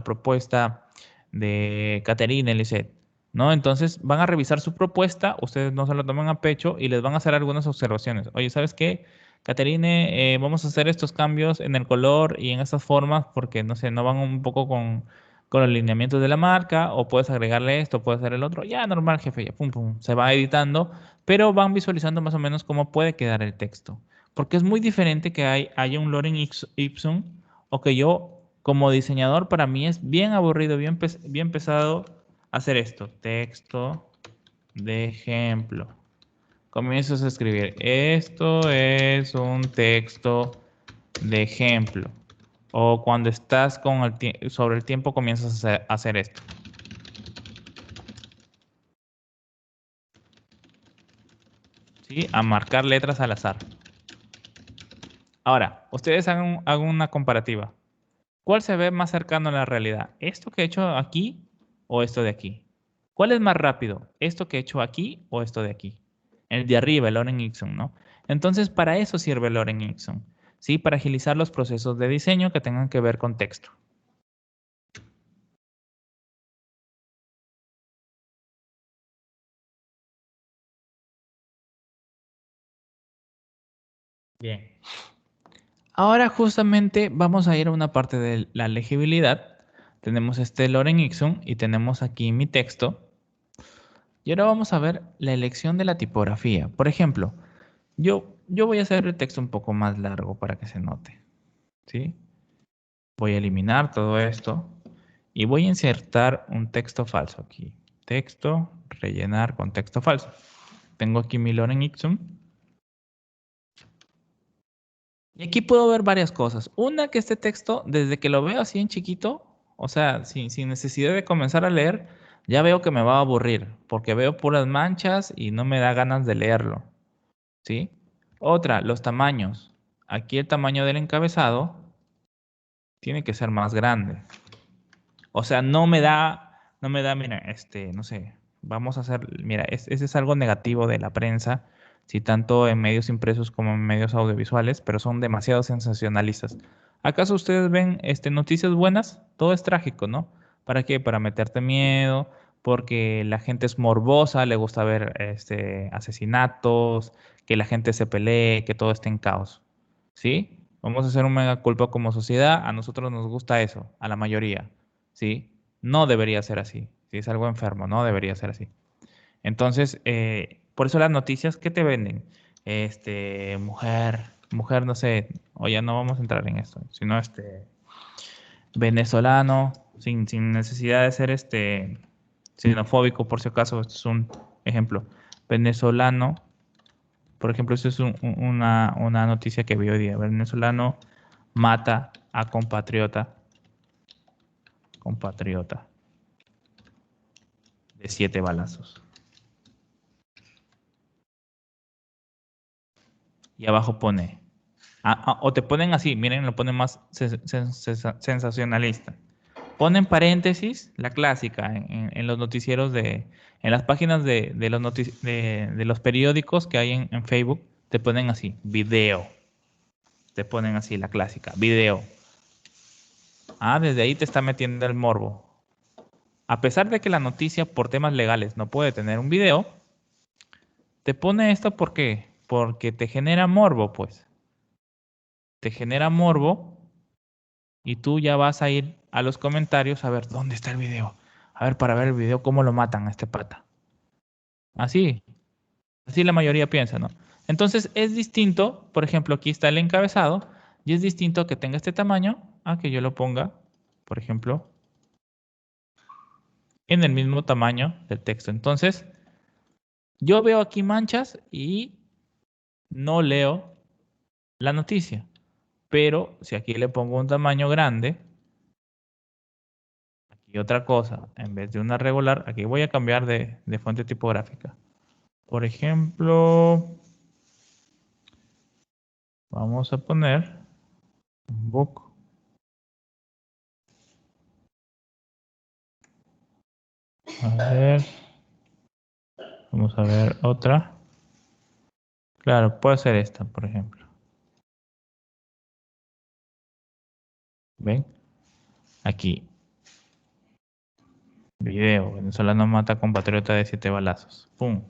propuesta de Caterina Elisette, ¿no? Entonces van a revisar su propuesta, ustedes no se lo toman a pecho y les van a hacer algunas observaciones. Oye, ¿sabes qué? Caterine, vamos a hacer estos cambios en el color y en estas formas porque, no sé, no van un poco con los lineamientos de la marca o puedes agregarle esto, puedes hacer el otro. Ya, normal, jefe, ya, pum, pum, se va editando, pero van visualizando más o menos cómo puede quedar el texto. Porque es muy diferente que haya un lorem ipsum o que yo, como diseñador, para mí es bien aburrido, bien pesado hacer esto. Texto de ejemplo. Comienzas a escribir. Esto es un texto de ejemplo. O cuando estás con sobre el tiempo comienzas a hacer esto. ¿Sí? A marcar letras al azar. Ahora, ustedes hagan una comparativa. ¿Cuál se ve más cercano a la realidad? ¿Esto que he hecho aquí o esto de aquí? ¿Cuál es más rápido? ¿Esto que he hecho aquí o esto de aquí? El de arriba, el lorem ipsum, ¿no? Entonces, para eso sirve el lorem ipsum, ¿sí? Para agilizar los procesos de diseño que tengan que ver con texto. Bien. Ahora justamente vamos a ir a una parte de la legibilidad. Tenemos este lorem ipsum y tenemos aquí mi texto. Y ahora vamos a ver la elección de la tipografía. Por ejemplo, yo voy a hacer el texto un poco más largo para que se note. ¿Sí? Voy a eliminar todo esto y voy a insertar un texto falso aquí. Texto, rellenar con texto falso. Tengo aquí mi lorem ipsum. Y aquí puedo ver varias cosas. Una, que este texto, desde que lo veo así en chiquito, o sea, sin necesidad de comenzar a leer, ya veo que me va a aburrir, porque veo puras manchas y no me da ganas de leerlo. ¿Sí? Otra, los tamaños. Aquí el tamaño del encabezado tiene que ser más grande. O sea, no me da, mira, no sé, vamos a hacer, mira, ese es algo negativo de la prensa, si tanto en medios impresos como en medios audiovisuales, pero son demasiado sensacionalistas. ¿Acaso ustedes ven noticias buenas? Todo es trágico, ¿no? ¿Para qué? Para meterte miedo, porque la gente es morbosa, le gusta ver asesinatos, que la gente se pelee, que todo esté en caos. ¿Sí? Vamos a hacer un mega culpa como sociedad, a nosotros nos gusta eso, a la mayoría. ¿Sí? No debería ser así. Si es algo enfermo, no debería ser así. Entonces, por eso las noticias, ¿qué te venden? Mujer, no sé, o ya no vamos a entrar en esto, sino venezolano, sin necesidad de ser xenofóbico, por si acaso, esto es un ejemplo. Venezolano, por ejemplo, esto es una noticia que vi hoy día. Venezolano mata a compatriota de 7 balazos. Y abajo pone, o te ponen así, miren, lo ponen más sensacionalista. Ponen paréntesis, la clásica, en los noticieros en las páginas de los periódicos que hay en Facebook, te ponen así, video. Te ponen así, la clásica, video. Desde ahí te está metiendo el morbo. A pesar de que la noticia por temas legales no puede tener un video, te pone esto ¿por qué? Porque te genera morbo, pues. Te genera morbo y tú ya vas a ir a los comentarios a ver dónde está el video. A ver, para ver el video, cómo lo matan a este pata. Así, así la mayoría piensa, ¿no? Entonces es distinto, por ejemplo, aquí está el encabezado y es distinto que tenga este tamaño a que yo lo ponga, por ejemplo, en el mismo tamaño del texto. Entonces, yo veo aquí manchas y no leo la noticia. Pero si aquí le pongo un tamaño grande, aquí otra cosa, en vez de una regular, aquí voy a cambiar de fuente tipográfica. Por ejemplo, vamos a poner un book. A ver, vamos a ver otra. Claro, puede ser esta, por ejemplo. ¿Ven? Aquí. Video. Venezolano mata a compatriota de 7 balazos. ¡Pum!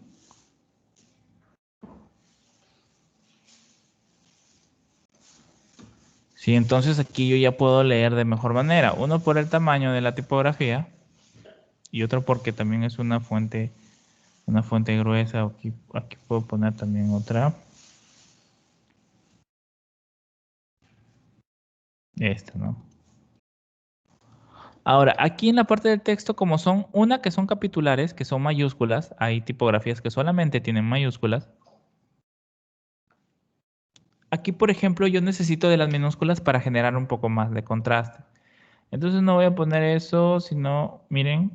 Sí, entonces aquí yo ya puedo leer de mejor manera. Uno por el tamaño de la tipografía y otro porque también es una fuente gruesa. Aquí puedo poner también otra. Esta, ¿no? Ahora, aquí en la parte del texto, como son una que son capitulares, que son mayúsculas, hay tipografías que solamente tienen mayúsculas. Aquí, por ejemplo, yo necesito de las minúsculas para generar un poco más de contraste. Entonces no voy a poner eso, sino, miren,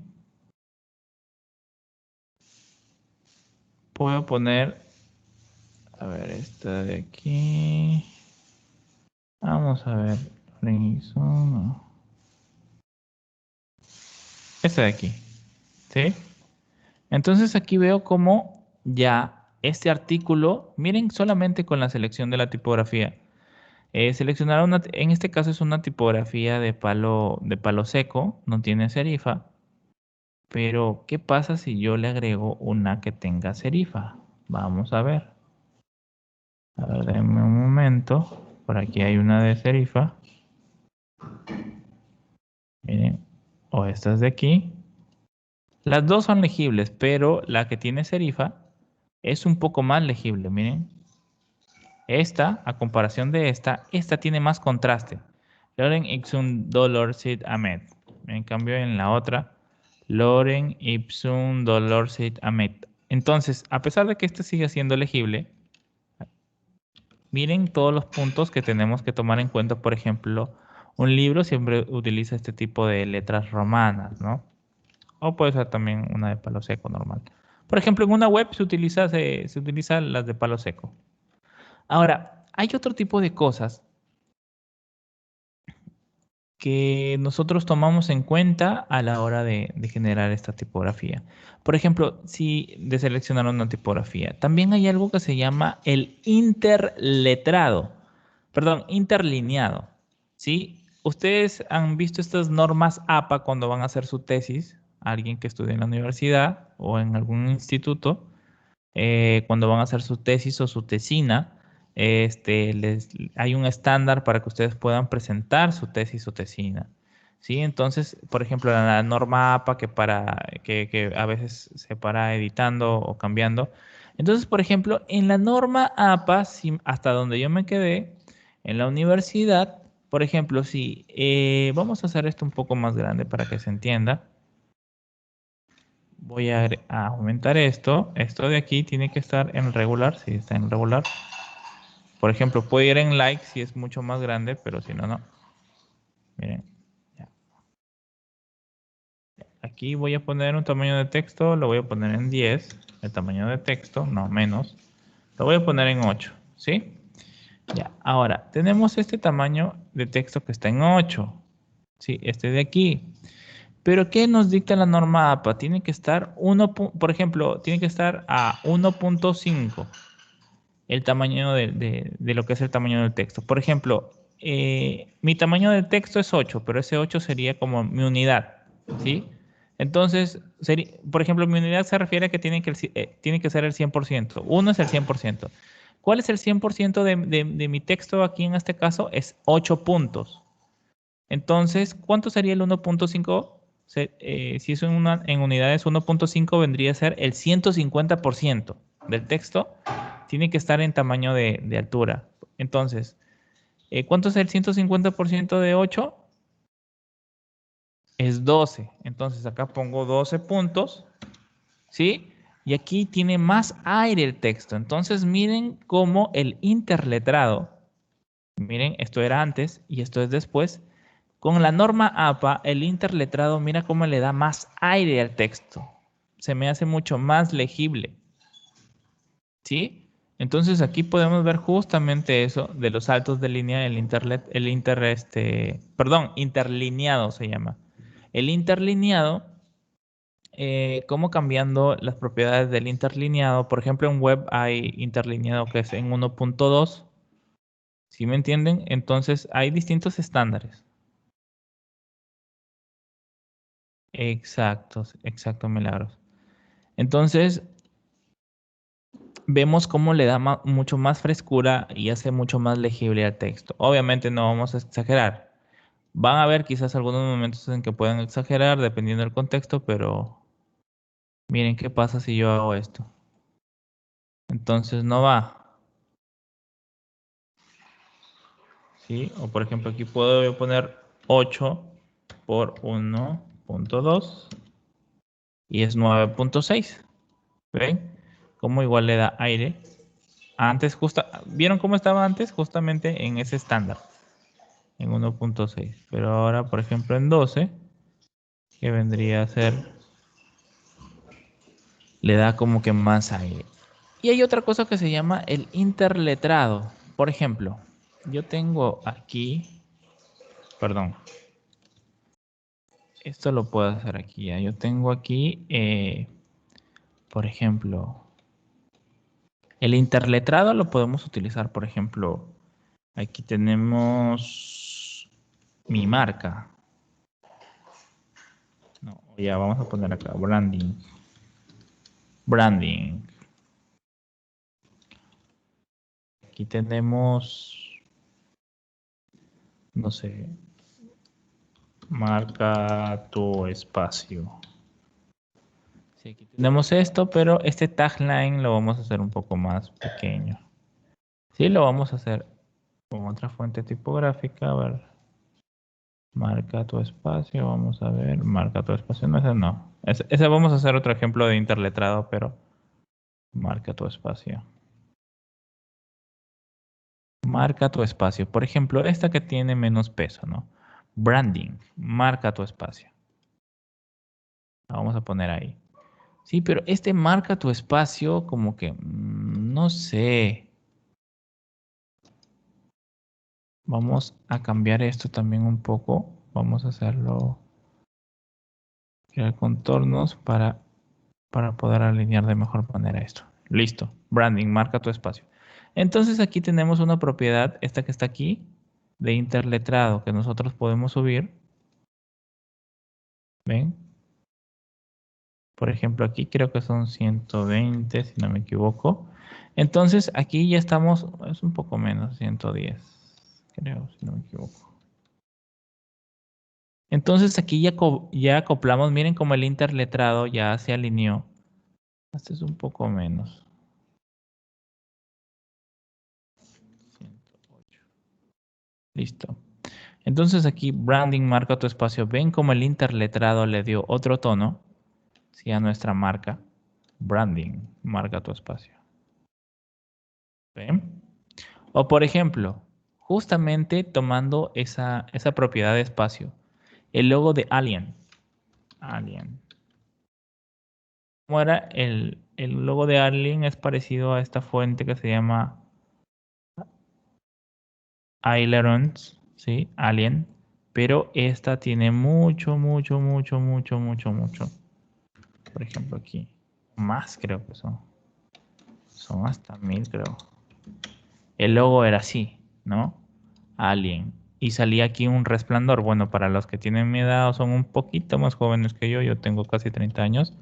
puedo poner, a ver, esta de aquí. Vamos a ver, no. Esta de aquí, ¿sí? Entonces aquí veo cómo ya este artículo, miren solamente con la selección de la tipografía. Seleccionar una, en este caso es una tipografía de palo seco, no tiene serifa. Pero, ¿qué pasa si yo le agrego una que tenga serifa? Vamos a ver. A ver, denme un momento. Por aquí hay una de serifa. Miren, o estas de aquí. Las dos son legibles, pero la que tiene serifa es un poco más legible. Miren, esta, a comparación de esta tiene más contraste. Loren ipsum dolor sit amet. En cambio, en la otra, Loren ipsum dolor sit amet. Entonces, a pesar de que este sigue siendo legible, miren todos los puntos que tenemos que tomar en cuenta. Por ejemplo, un libro siempre utiliza este tipo de letras romanas, ¿no? O puede ser también una de palo seco normal. Por ejemplo, en una web se utiliza las de palo seco. Ahora, hay otro tipo de cosas que nosotros tomamos en cuenta a la hora de generar esta tipografía. Por ejemplo, si de seleccionar una tipografía, también hay algo que se llama el interletrado, perdón, interlineado, ¿sí? Ustedes han visto estas normas APA cuando van a hacer su tesis, alguien que estudie en la universidad o en algún instituto, cuando van a hacer su tesis o su tesina, hay un estándar para que ustedes puedan presentar su tesis o tesina. ¿Sí? Entonces, por ejemplo, la norma APA que a veces se para editando o cambiando. Entonces, por ejemplo, en la norma APA, hasta donde yo me quedé, en la universidad, por ejemplo, si vamos a hacer esto un poco más grande para que se entienda. Voy a aumentar esto. Esto de aquí tiene que estar en regular. Si está en regular. Por ejemplo, puede ir en like si es mucho más grande, pero si no, no. Miren. Ya. Aquí voy a poner un tamaño de texto. Lo voy a poner en 10. El tamaño de texto, no menos. Lo voy a poner en 8. ¿Sí? Ya. Ahora, tenemos este tamaño de texto que está en 8. ¿Sí? Este de aquí. Pero ¿qué nos dicta la norma APA? Tiene que estar por ejemplo, tiene que estar a 1.5 el tamaño de lo que es el tamaño del texto. Por ejemplo, mi tamaño del texto es 8, pero ese 8 sería como mi unidad, ¿sí? Entonces, por ejemplo, mi unidad se refiere a que tiene que ser el 100%. Uno es el 100%. ¿Cuál es el 100% de mi texto aquí en este caso? Es 8 puntos. Entonces, ¿cuánto sería el 1.5? Si es en unidades 1.5 vendría a ser el 150% del texto. Tiene que estar en tamaño de altura. Entonces, ¿cuánto es el 150% de 8? Es 12. Entonces, acá pongo 12 puntos. ¿Sí? Y aquí tiene más aire el texto. Entonces, miren cómo el interletrado, miren, esto era antes y esto es después. Con la norma APA, el interletrado, mira cómo le da más aire al texto. Se me hace mucho más legible. ¿Sí? Entonces aquí podemos ver justamente eso de los saltos de línea, interlineado se llama. El interlineado, cómo cambiando las propiedades del interlineado. Por ejemplo, en web hay interlineado que es en 1.2. ¿Sí me entienden? Entonces hay distintos estándares. Exacto, exacto, Milagros. Entonces, vemos cómo le da mucho más frescura y hace mucho más legible al texto. Obviamente no vamos a exagerar. Van a haber quizás algunos momentos en que puedan exagerar dependiendo del contexto, pero miren qué pasa si yo hago esto. Entonces no va. ¿sí? O por ejemplo, aquí puedo poner 8 por 1.2 y es 9.6. ¿Ven? Como igual le da aire. Antes, ¿vieron cómo estaba antes? Justamente en ese estándar, en 1.6. Pero ahora, por ejemplo, en 12, que vendría a ser, le da como que más aire. Y hay otra cosa que se llama el interletrado. Por ejemplo, yo tengo aquí, perdón, esto lo puedo hacer aquí. ¿Ya? Yo tengo aquí, por ejemplo, el interletrado lo podemos utilizar, por ejemplo, aquí tenemos mi marca. No, ya vamos a poner acá, branding. Branding. Aquí tenemos, no sé, marca tu espacio. Sí, aquí tenemos esto, pero este tagline lo vamos a hacer un poco más pequeño. Sí, lo vamos a hacer con otra fuente tipográfica. A ver, marca tu espacio. Vamos a ver, marca tu espacio. No, ese no. Ese vamos a hacer otro ejemplo de interletrado, pero marca tu espacio. Marca tu espacio. Por ejemplo, esta que tiene menos peso, ¿no? Branding. Marca tu espacio. La vamos a poner ahí. Sí, pero este marca tu espacio como que, no sé. Vamos a cambiar esto también un poco. Vamos a hacerlo, crear contornos para poder alinear de mejor manera esto. Listo. Branding, marca tu espacio. Entonces aquí tenemos una propiedad, esta que está aquí, de interletrado, que nosotros podemos subir. ¿Ven? Por ejemplo, aquí creo que son 120, si no me equivoco. Entonces aquí ya estamos, es un poco menos, 110, creo, si no me equivoco. Entonces aquí ya acoplamos, miren cómo el interletrado ya se alineó. Este es un poco menos. 108. Listo. Entonces aquí branding marca tu espacio. Ven cómo el interletrado le dio otro tono, ¿sí? A nuestra marca. Branding marca tu espacio. ¿Ven? O por ejemplo, justamente tomando esa propiedad de espacio, el logo de Alien. Alien. ¿Cómo era? El logo de Alien es parecido a esta fuente que se llama Ailerons, ¿sí? Alien. Pero esta tiene mucho, mucho, mucho, mucho, mucho, mucho. Por ejemplo, aquí. Más creo que son. Son hasta 1000, creo. El logo era así, ¿no? Alien. Y salía aquí un resplandor. Bueno, para los que tienen mi edad o son un poquito más jóvenes que yo tengo casi 30 años,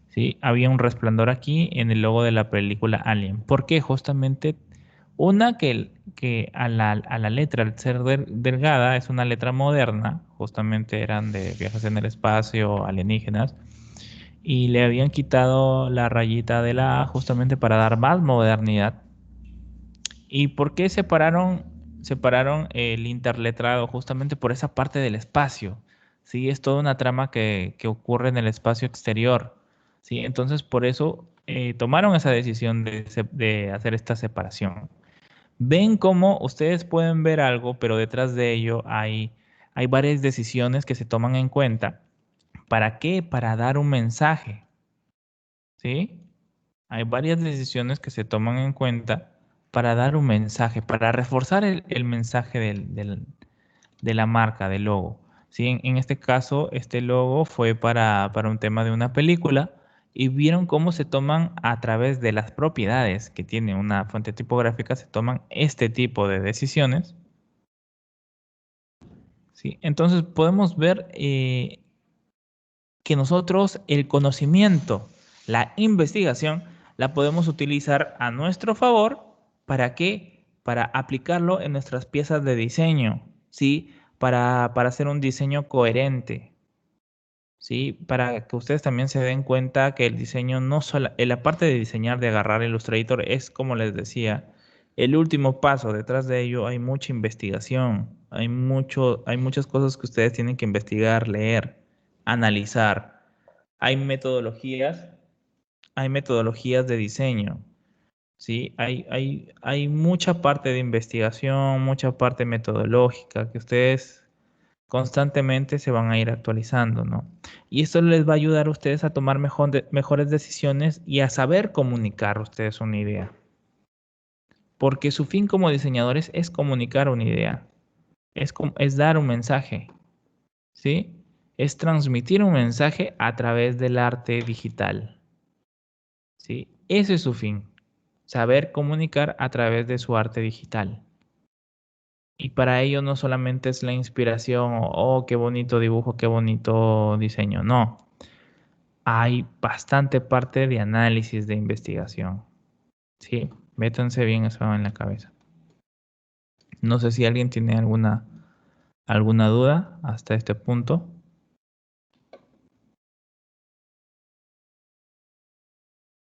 ¿sí? Había un resplandor aquí en el logo de la película Alien. ¿Por qué? Justamente una que a la letra, al ser delgada, es una letra moderna, justamente eran de viajes en el espacio, alienígenas, y le habían quitado la rayita de la A justamente para dar más modernidad. ¿Y por qué separaron el interletrado? Justamente por esa parte del espacio. ¿Sí? Es toda una trama que ocurre en el espacio exterior. ¿Sí? Entonces, por eso tomaron esa decisión de hacer esta separación. Ven cómo ustedes pueden ver algo, pero detrás de ello hay varias decisiones que se toman en cuenta. ¿Para qué? Para dar un mensaje. ¿Sí? Hay varias decisiones que se toman en cuenta para dar un mensaje, para reforzar el mensaje de la marca, del logo. ¿Sí? En este caso, este logo fue para un tema de una película y vieron cómo se toman a través de las propiedades que tiene una fuente tipográfica, se toman este tipo de decisiones. ¿Sí? Entonces podemos ver que nosotros el conocimiento, la investigación, la podemos utilizar a nuestro favor. ¿Para qué? Para aplicarlo en nuestras piezas de diseño, ¿sí? Para hacer un diseño coherente, ¿sí? Para que ustedes también se den cuenta que el diseño no solo, la parte de diseñar, de agarrar Illustrator, es como les decía, el último paso. Detrás de ello hay mucha investigación, hay muchas cosas que ustedes tienen que investigar, leer, analizar. Hay metodologías de diseño, ¿sí? Hay mucha parte de investigación, mucha parte metodológica que ustedes constantemente se van a ir actualizando, ¿no? Y esto les va a ayudar a ustedes a tomar mejores decisiones y a saber comunicar ustedes una idea. Porque su fin como diseñadores es comunicar una idea, es dar un mensaje, ¿sí? Es transmitir un mensaje a través del arte digital, ¿sí? Ese es su fin, saber comunicar a través de su arte digital. Y para ello no solamente es la inspiración o oh, qué bonito dibujo, qué bonito diseño, no. Hay bastante parte de análisis, de investigación. Sí, métanse bien eso en la cabeza. No sé si alguien tiene alguna duda hasta este punto.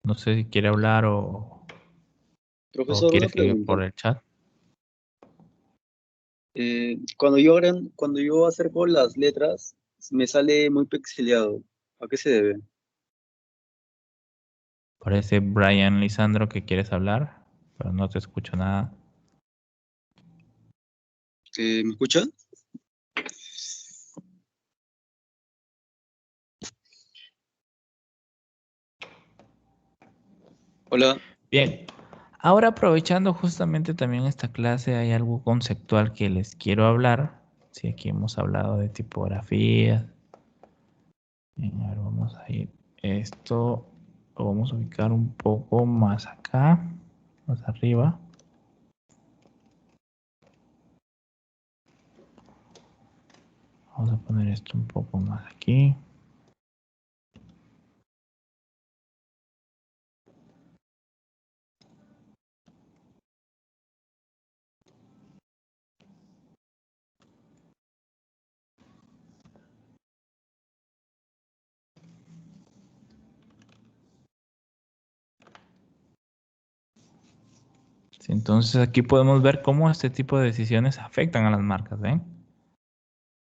No sé si quiere hablar o Profesor, quiere una escribir pregunta. por el chat. Cuando yo acerco las letras, me sale muy pixeleado. ¿A qué se debe? Parece Brian Lisandro que quieres hablar, pero no te escucho nada. ¿Me escucha? Hola. Bien, ahora aprovechando justamente también esta clase, hay algo conceptual que les quiero hablar. Sí, aquí hemos hablado de tipografía. Bien, a ver, vamos a ir. Esto lo vamos a ubicar un poco más acá, más arriba. Vamos a poner esto un poco más aquí. Sí, entonces aquí podemos ver cómo este tipo de decisiones afectan a las marcas, ¿ven?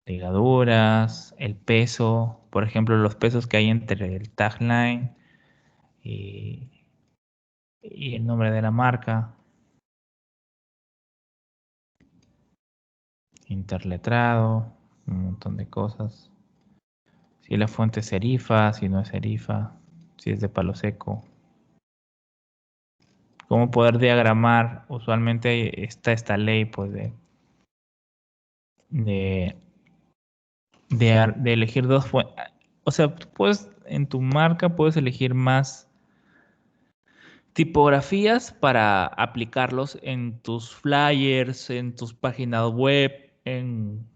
Ligaduras, el peso, por ejemplo, los pesos que hay entre el tagline y, y el nombre de la marca, interletrado, un montón de cosas. Si la fuente es serifa, si no es serifa, si es de palo seco. Cómo poder diagramar, usualmente está esta ley pues de, de elegir dos fuentes. O sea, tú puedes, en tu marca puedes elegir más tipografías para aplicarlos en tus flyers, en tus páginas web, en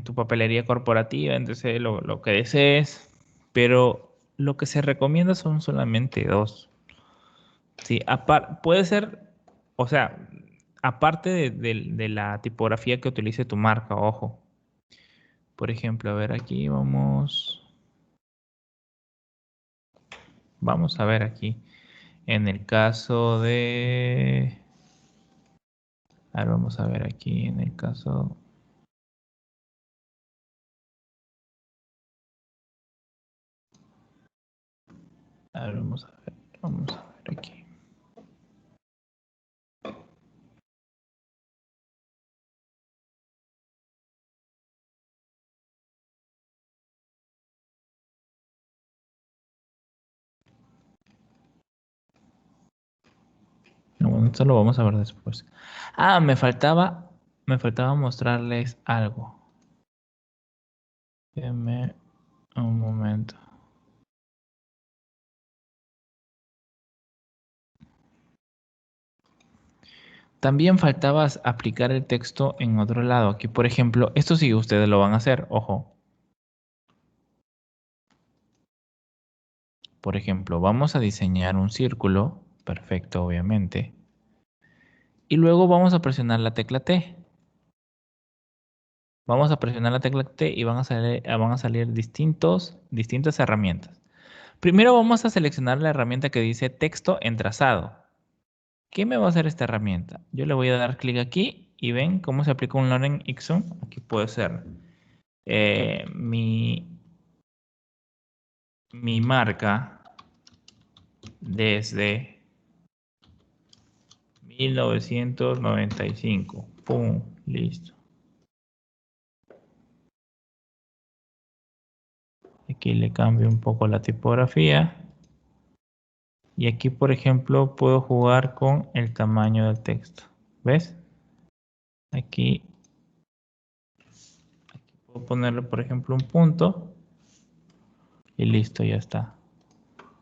tu papelería corporativa, entonces lo que desees, pero lo que se recomienda son solamente dos. Sí, puede ser, o sea, aparte de la tipografía que utilice tu marca, ojo. Por ejemplo, a ver, aquí vamos a ver aquí. En el caso de, a ver, vamos a ver aquí en el caso, a ver, vamos a ver aquí. No, bueno, esto lo vamos a ver después. Ah, me faltaba mostrarles algo. Denme un momento. También faltaba aplicar el texto en otro lado. Aquí, por ejemplo, esto sí ustedes lo van a hacer, ojo. Por ejemplo, vamos a diseñar un círculo, perfecto, obviamente. Y luego vamos a presionar la tecla T. Vamos a presionar la tecla T y van a salir distintas herramientas. Primero vamos a seleccionar la herramienta que dice texto en trazado, ¿Qué me va a hacer esta herramienta? Yo le voy a dar clic aquí y ven cómo se aplica un lorem ipsum. Aquí puede ser mi marca desde 1995. ¡Pum! Listo. Aquí le cambio un poco la tipografía. Y aquí, por ejemplo, puedo jugar con el tamaño del texto. ¿Ves? Aquí puedo ponerle, por ejemplo, un punto. Y listo, ya está.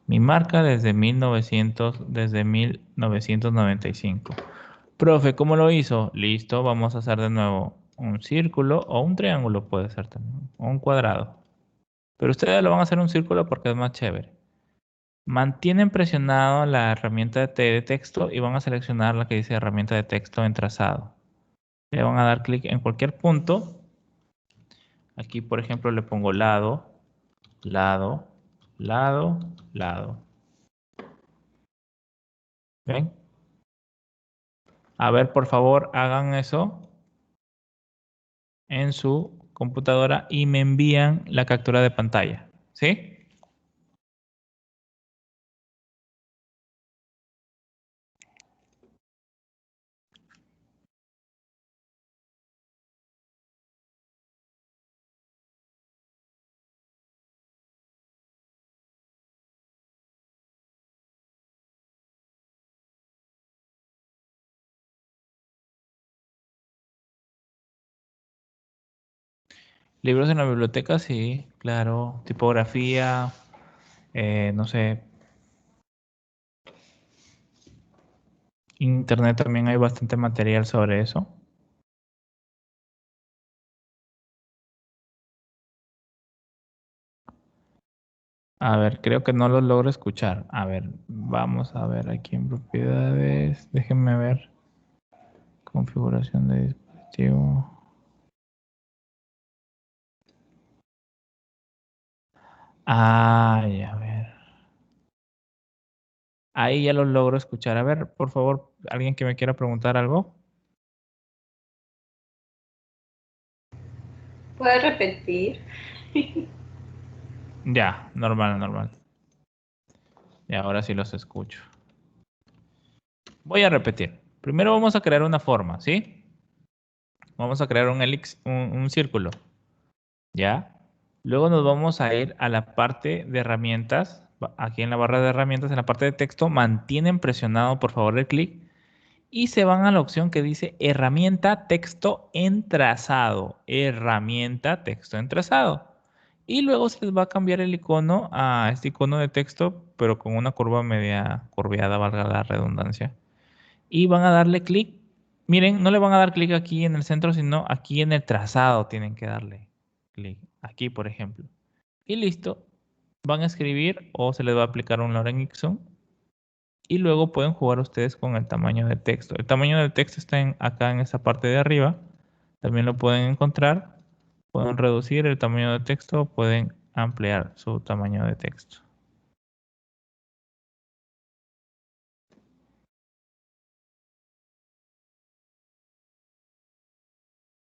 Mi marca desde 1995. Profe, ¿cómo lo hizo? Listo, vamos a hacer de nuevo un círculo o un triángulo puede ser también, o un cuadrado. Pero ustedes lo van a hacer un círculo porque es más chévere. Mantienen presionado la herramienta de texto y van a seleccionar la que dice herramienta de texto en trazado. Le van a dar clic en cualquier punto. Aquí, por ejemplo, le pongo lado, lado, lado, lado. ¿Ven? A ver, por favor, hagan eso en su computadora y me envían la captura de pantalla. ¿Sí? Libros en la biblioteca, sí, claro. Tipografía, no sé. Internet también hay bastante material sobre eso. A ver, creo que no lo logro escuchar. A ver, vamos a ver aquí en propiedades. Déjenme ver. Configuración de dispositivo. Ay, a ver. Ahí ya lo logro escuchar. A ver, por favor, alguien que me quiera preguntar algo. ¿Puedes repetir? Ya, normal, normal. Y ahora sí los escucho. Voy a repetir. Primero vamos a crear una forma, ¿sí? Vamos a crear un círculo. ¿Ya? Luego nos vamos a ir a la parte de herramientas. Aquí en la barra de herramientas, en la parte de texto, mantienen presionado por favor el clic y se van a la opción que dice herramienta texto en trazado. Herramienta texto en trazado. Y luego se les va a cambiar el icono a este icono de texto, pero con una curva media curveada, valga la redundancia. Y van a darle clic. Miren, no le van a dar clic aquí en el centro, sino aquí en el trazado tienen que darle clic. Aquí, por ejemplo. Y listo. Van a escribir o se les va a aplicar un lorem ipsum. Y luego pueden jugar ustedes con el tamaño de texto. El tamaño del texto está acá en esta parte de arriba. También lo pueden encontrar. Pueden reducir el tamaño de texto. Pueden ampliar su tamaño de texto.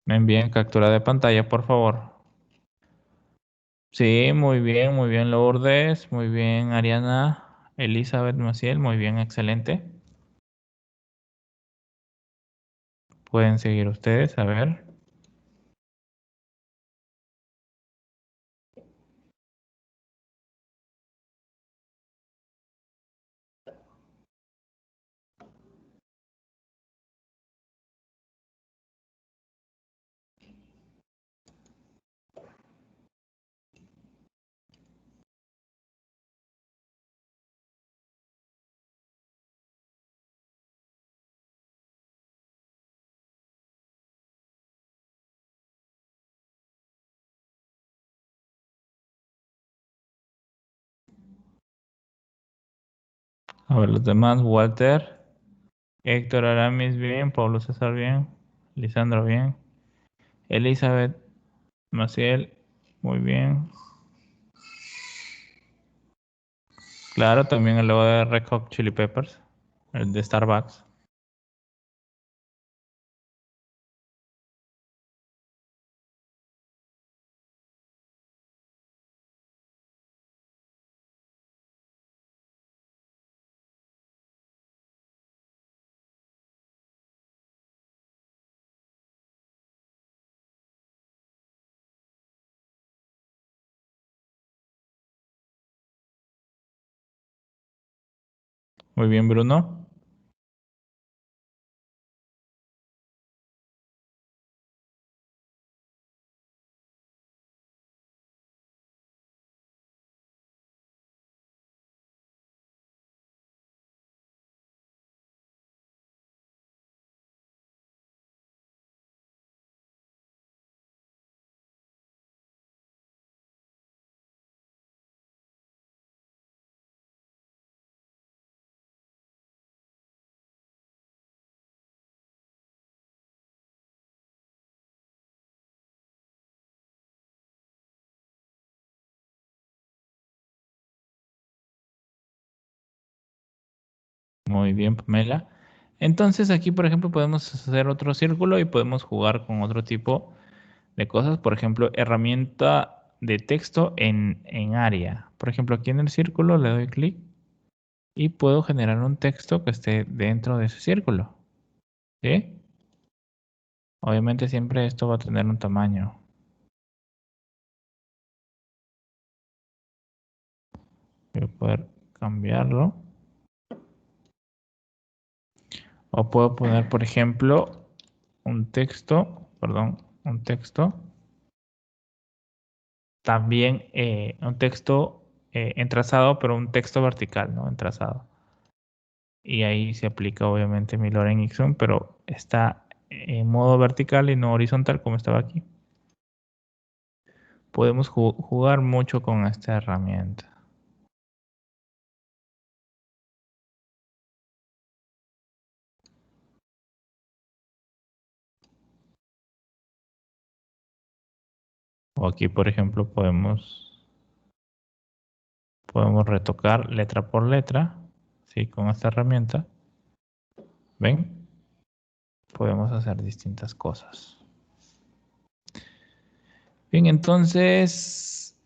Me envíen captura de pantalla, por favor. Sí, muy bien Lourdes, muy bien Ariana, Elizabeth Maciel, muy bien, excelente. Pueden seguir ustedes, a ver. A ver los demás, Walter, Héctor Aramis bien, Pablo César bien, Lisandro bien, Elizabeth Maciel, muy bien. Claro, también el logo de Red Hot Chili Peppers, el de Starbucks. Muy bien, Bruno. Muy bien, Pamela. Entonces aquí, por ejemplo, podemos hacer otro círculo y podemos jugar con otro tipo de cosas. Por ejemplo, herramienta de texto en área. Por ejemplo, aquí en el círculo le doy clic y puedo generar un texto que esté dentro de ese círculo. ¿Sí? Obviamente siempre esto va a tener un tamaño. Voy a poder cambiarlo. O puedo poner, por ejemplo, un texto, perdón, un texto. También un texto entrazado, pero un texto vertical, ¿no? Entrazado. Y ahí se aplica obviamente mi Lorem Ipsum, pero está en modo vertical y no horizontal como estaba aquí. Podemos jugar mucho con esta herramienta. O aquí, por ejemplo, podemos retocar letra por letra, ¿sí? Con esta herramienta. ¿Ven? Podemos hacer distintas cosas. Bien, entonces,